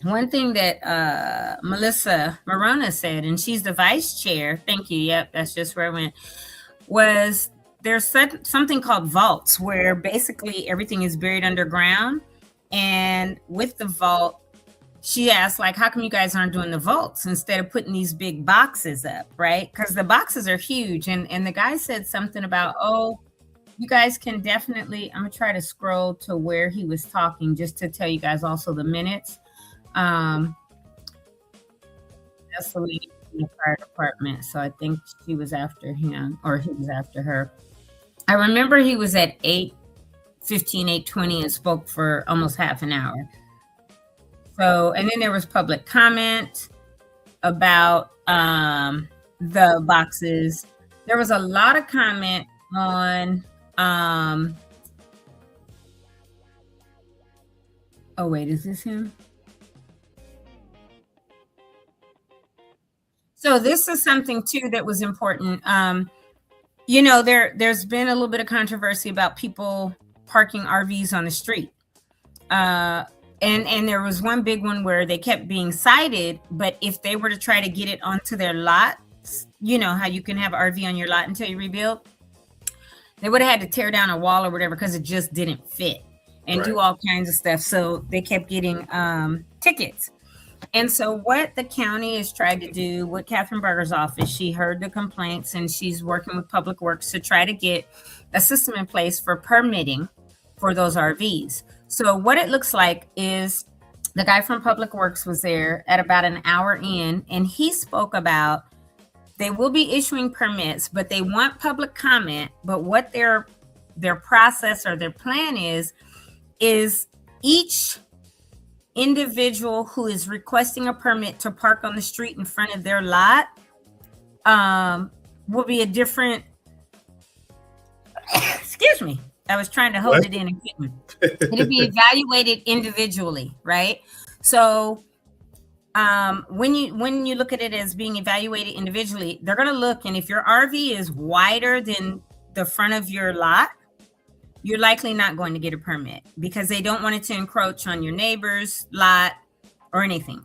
one thing that Melissa Morona said, and she's the vice chair, thank you, yep, that's just where I went, was there's something called vaults where basically everything is buried underground. And with the vault, she asked, how come you guys aren't doing the vaults instead of putting these big boxes up, right? Because the boxes are huge. And the guy said something about, you guys can definitely, I'm going to try to scroll to where he was talking just to tell you guys also the minutes. That's the lady in the fire department. So I think she was after him, or he was after her. I remember he was at 8:15, 8:20 and spoke for almost half an hour. So, and then there was public comment about the boxes. There was a lot of comment on, oh wait, is this him? So this is something too that was important. there's been a little bit of controversy about people parking RVs on the street. And there was one big one where they kept being cited, but if they were to try to get it onto their lot, how you can have an RV on your lot until you rebuild, they would have had to tear down a wall or whatever because it just didn't fit and do all kinds of stuff. So they kept getting tickets. And so what the county has tried to do with Catherine Berger's office, she heard the complaints and she's working with Public Works to try to get a system in place for permitting for those RVs. So what it looks like is the guy from Public Works was there at about an hour in, and he spoke about they will be issuing permits, but they want public comment. But what their process or their plan is each individual who is requesting a permit to park on the street in front of their lot will be a different, excuse me, I was trying to hold it in and couldn't. It'll be evaluated individually, right? So when you look at it as being evaluated individually, they're going to look, and if your RV is wider than the front of your lot, you're likely not going to get a permit because they don't want it to encroach on your neighbor's lot or anything.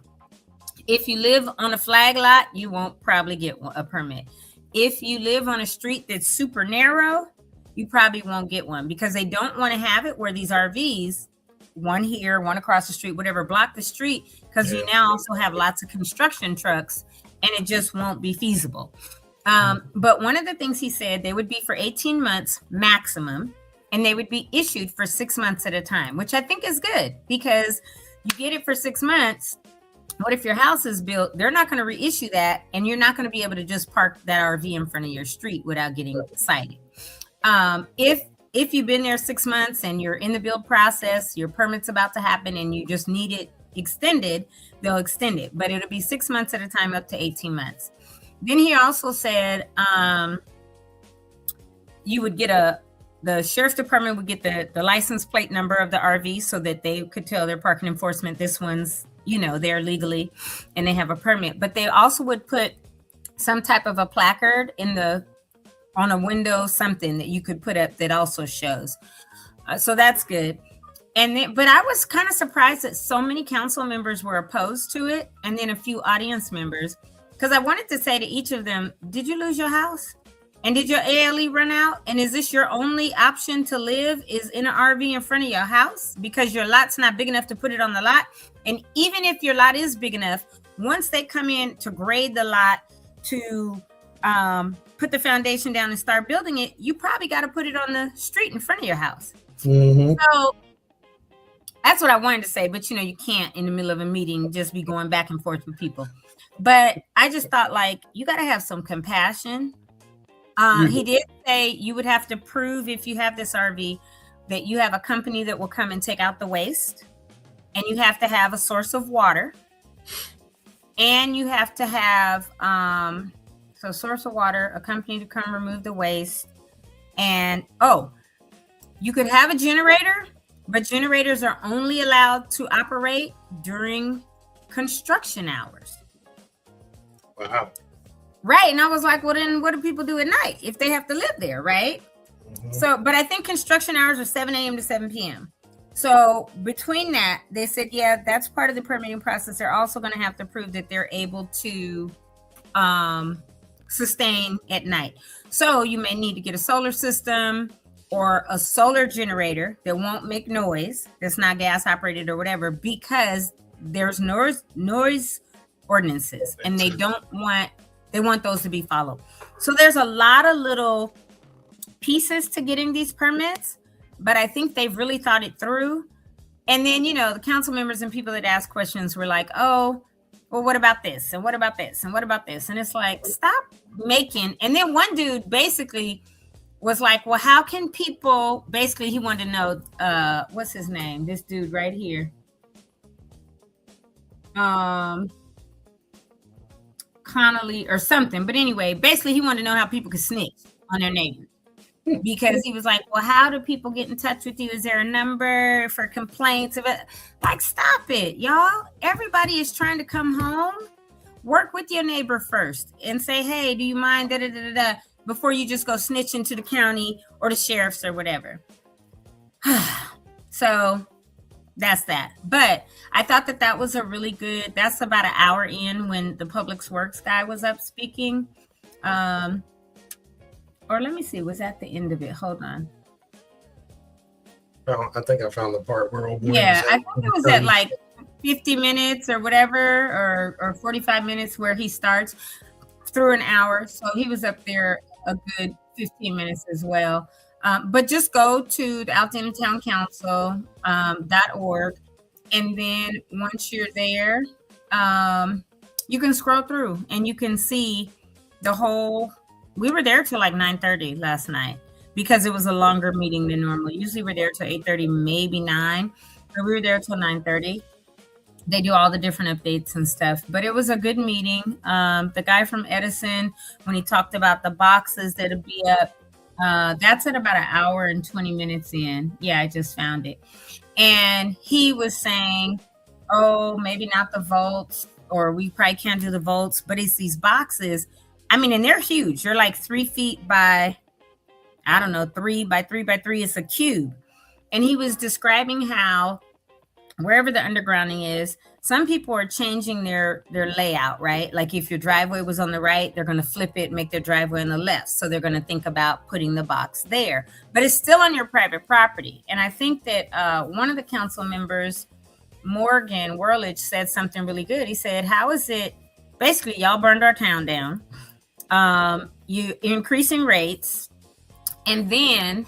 If you live on a flag lot, you won't probably get a permit. If you live on a street that's super narrow, you probably won't get one because they don't want to have it where these RVs, one here, one across the street, whatever, block the street because you now also have lots of construction trucks and it just won't be feasible. But one of the things he said, they would be for 18 months maximum, and they would be issued for 6 months at a time, which I think is good because you get it for 6 months. What if your house is built? They're not going to reissue that, and you're not going to be able to just park that RV in front of your street without getting cited. If you've been there 6 months and you're in the build process, your permit's about to happen and you just need it extended, they'll extend it, but it'll be 6 months at a time up to 18 months. Then he also said you would get the sheriff's department would get the license plate number of the RV so that they could tell their parking enforcement, this one's, there legally and they have a permit. But they also would put some type of a placard on a window, something that you could put up that also shows. So that's good. But I was kind of surprised that so many council members were opposed to it, and then a few audience members, because I wanted to say to each of them, did you lose your house? And did your ALE run out? And is this your only option to live is in an RV in front of your house because your lot's not big enough to put it on the lot? And even if your lot is big enough, once they come in to grade the lot to put the foundation down and start building it, you probably got to put it on the street in front of your house. Mm-hmm. So that's what I wanted to say. But, you can't in the middle of a meeting just be going back and forth with people. But I just thought, you got to have some compassion. He did say you would have to prove if you have this RV that you have a company that will come and take out the waste, and you have to have a source of water, and you have to have source of water, a company to come remove the waste, and you could have a generator, but generators are only allowed to operate during construction hours.
Wow.
Right. And I was like, well, then what do people do at night if they have to live there? Right. Mm-hmm. So, but I think construction hours are 7 a.m. to 7 p.m. So between that, they said, yeah, that's part of the permitting process. They're also going to have to prove that they're able to sustain at night. So you may need to get a solar system or a solar generator that won't make noise, that's not gas operated or whatever, because there's noise ordinances and they want those to be followed. So there's a lot of little pieces to getting these permits, but I think they've really thought it through. And then, the council members and people that ask questions were like, oh, well, what about this? And what about this? And what about this? And it's like, stop making. And then one dude basically was like, well, how can people, basically he wanted to know, what's his name? This dude right here. Connolly or something. But anyway, basically he wanted to know how people could snitch on their neighbors. Because he was like, well, how do people get in touch with you? Is there a number for complaints of it? Stop it, y'all. Everybody is trying to come home. Work with your neighbor first and say, hey, do you mind? before you just go snitching to the county or the sheriffs or whatever. So that's that. But I thought that was a really good, that's about an hour in when the Public Works guy was up speaking. Or let me see, was that the end of it? Hold on.
Oh, I think I found the part where old
I think it was at like 50 minutes or whatever, or 45 minutes where he starts through an hour. So he was up there a good 15 minutes as well. But just go to the Altadena Town Council.org. And then once you're there, you can scroll through and you can see the whole. We were there till like 9:30 last night because it was a longer meeting than normal. Usually we're there till 8:30, maybe 9. But we were there till 9:30. They do all the different updates and stuff. But it was a good meeting. The guy from Edison, when he talked about the boxes that'll be up, that's at about an hour and 20 minutes in. Yeah, I just found it. And he was saying, oh, maybe not the volts, or we probably can't do the volts, but it's these boxes. I mean, and they're huge. They're like 3 feet by, I don't know, 3 by 3 by 3. It's a cube. And he was describing how wherever the undergrounding is, some people are changing their layout, right? Like if your driveway was on the right, they're going to flip it, make their driveway on the left. So they're going to think about putting the box there, but it's still on your private property. And I think that one of the council members, Morgan Whirlich, said something really good. He said, how is it, basically y'all burned our town down. You increasing rates. And then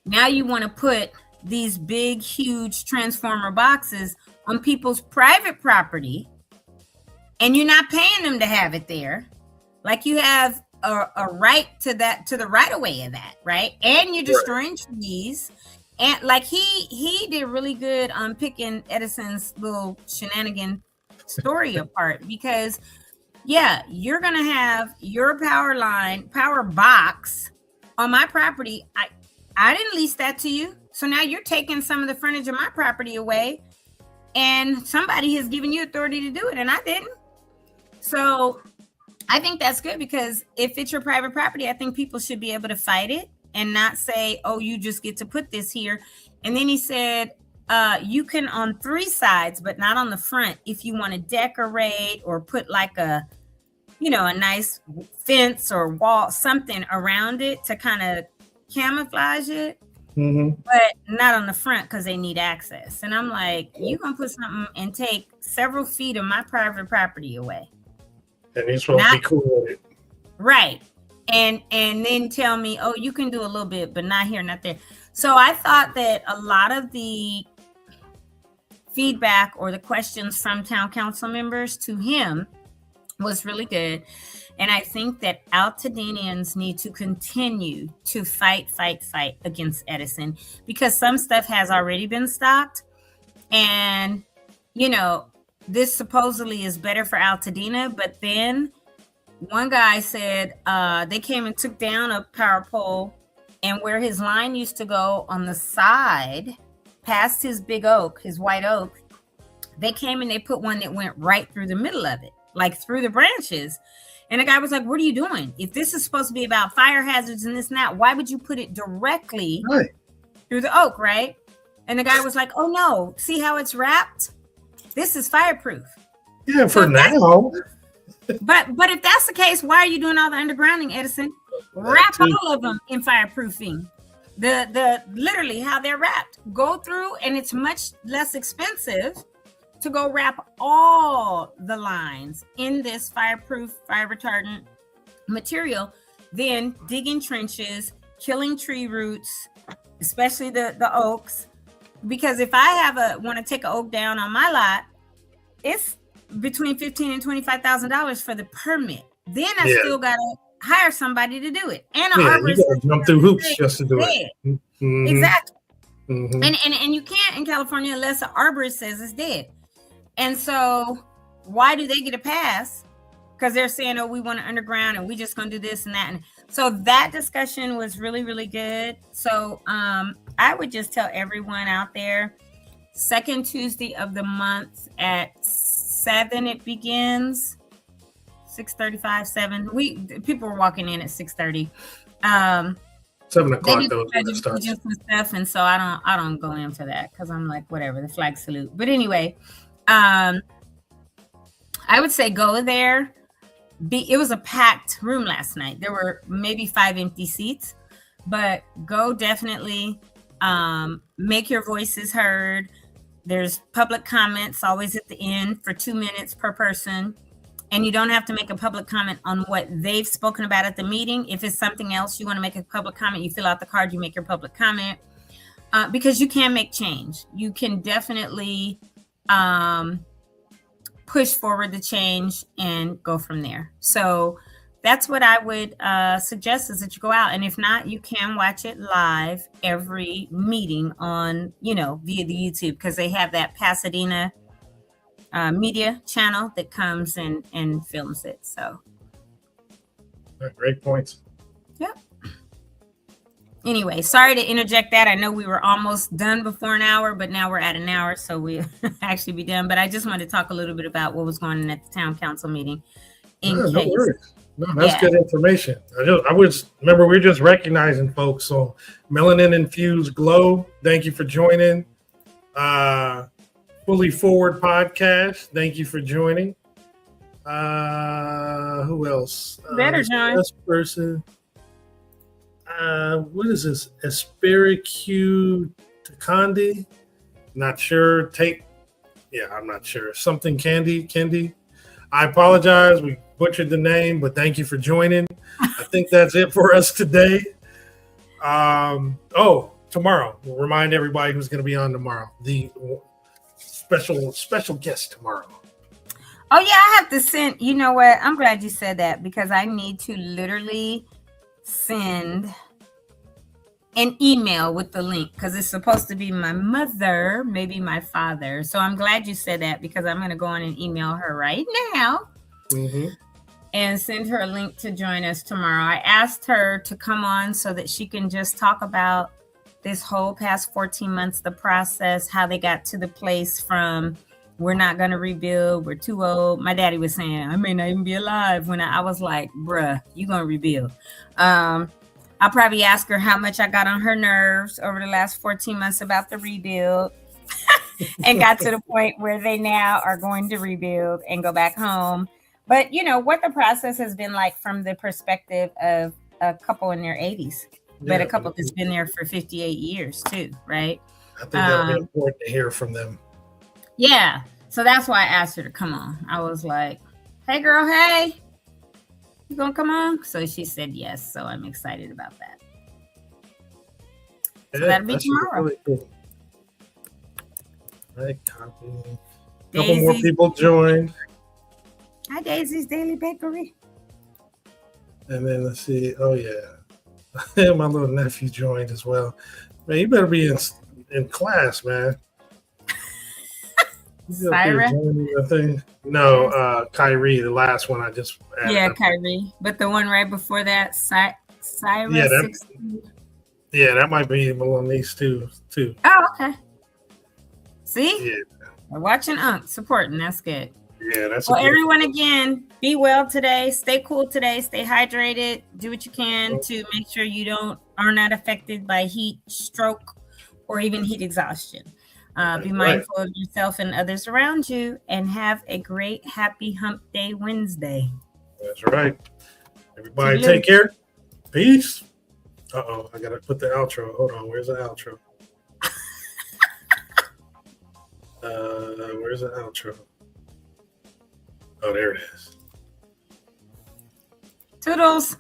now you want to put these big, huge transformer boxes on people's private property, and you're not paying them to have it there. Like you have a right to that, to the right of way of that, right? And you're destroying trees. And like he did really good on picking Edison's little shenanigan story apart, because you're gonna have your power box on my property. I didn't lease that to you. So now you're taking some of the frontage of my property away, and somebody has given you authority to do it, and I didn't. So I think that's good, because if it's your private property, I think people should be able to fight it and not say, oh, you just get to put this here. And then he said, you can on 3 sides, but not on the front. If you want to decorate or put like a nice fence or wall, something around it to kind of camouflage it. Mm-hmm. But not on the front because they need access. And I'm like, you gonna put something and take several feet of my private property away,
and you're supposed to be cool with it,
right? And then tell me, oh, you can do a little bit, but not here, not there. So I thought that a lot of the feedback or the questions from town council members to him was really good. And I think that Altadenians need to continue to fight against Edison, because some stuff has already been stopped. And, this supposedly is better for Altadena. But then one guy said they came and took down a power pole, and where his line used to go on the side, past his big oak, his white oak, they came and they put one that went right through the middle of it, like through the branches. And the guy was like, what are you doing? If this is supposed to be about fire hazards and this and that, why would you put it directly through the oak, right? And the guy was like, oh no, see how it's wrapped? This is fireproof.
Yeah, for now.
But if that's the case, why are you doing all the undergrounding, Edison? Wrap all of them in fireproofing. The literally how they're wrapped. Go through, and it's much less expensive to go wrap all the lines in this fireproof, fire retardant material, then digging trenches, killing tree roots, especially the oaks. Because if I want to take an oak down on my lot, it's between $15,000 and $25,000 for the permit. Then I still gotta hire somebody to do it, and an arborist,
you gotta jump through hoops just to do it.
Mm-hmm. Exactly. Mm-hmm. And you can't in California unless an arborist says it's dead. And so why do they get a pass? Because they're saying, oh, we want to underground and we just going to do this and that. And so that discussion was really, really good. So I would just tell everyone out there, second Tuesday of the month at 7, it begins. 6:35, 7. People were walking in at 6:30.
7
They
o'clock
did
though.
the
Starts.
and stuff, and so I don't go in for that because I'm like, whatever, the flag salute. But anyway, I would say go there. It was a packed room last night. There were maybe 5 empty seats, but go definitely. Make your voices heard. There's public comments always at the end for 2 minutes per person. And you don't have to make a public comment on what they've spoken about at the meeting. If it's something else you want to make a public comment, you fill out the card, you make your public comment, because you can make change. You can definitely push forward the change and go from there. So that's what I would suggest, is that you go out. And if not, you can watch it live every meeting on, via the YouTube, because they have that Pasadena media channel that comes and films it. So
great points.
Yep. Anyway, sorry to interject that. I know we were almost done before an hour, but now we're at an hour, so we'll actually be done. But I just wanted to talk a little bit about what was going on at the town council meeting.
No worries. No, that's good information. I was remember we're just recognizing folks. So Melanin Infused Glow, thank you for joining. Fully Forward Podcast, thank you for joining. Who else?
Better join.
This person. What is this? Espiricu Takandi? Not sure. I'm not sure. Something Kendi. I apologize. We butchered the name, but thank you for joining. I think that's it for us today. Tomorrow. We'll remind everybody who's going to be on tomorrow. The special guest tomorrow.
Oh, yeah, I have to send. You know what? I'm glad you said that, because I need to literally send an email with the link, because it's supposed to be my mother, maybe my father. So I'm glad you said that, because I'm going to go on and email her right now and send her a link to join us tomorrow. I asked her to come on so that she can just talk about this whole past 14 months, the process, how they got to the place from we're not going to rebuild, we're too old. My daddy was saying, I may not even be alive, when I was like, bruh, you going to rebuild. I'll probably ask her how much I got on her nerves over the last 14 months about the rebuild and got to the point where they now are going to rebuild and go back home. But, what the process has been like from the perspective of a couple in their 80s, but a couple that's been there for 58 years too, right?
I think that'll be important to hear from them.
Yeah. So that's why I asked her to come on. I was like, hey, girl, hey. You gonna come on? So she said yes. So I'm excited about that. So that'll be tomorrow. Really cool.
Right, copy. A couple more people joined.
Hi, Daisy's Daily Bakery.
And then let's see. Oh yeah, my little nephew joined as well. Man, you better be in class, man.
Syra?
No, Kyrie, the last one I just added.
Yeah, Kyrie. But the one right before that, Syra.
Yeah, that might be my little niece too.
Oh, okay. See?
Yeah.
We're watching supporting. That's good.
Yeah, that's
well. Everyone, again, be well today. Stay cool today. Stay hydrated. Do what you can to make sure you are not affected by heat stroke or even heat exhaustion. Be mindful of yourself and others around you, and have a great, happy Hump Day Wednesday.
That's right. Everybody take care. Peace. Uh-oh, I got to put the outro. Hold on. Where's the outro? Where's the outro? Oh, there it is.
Toodles.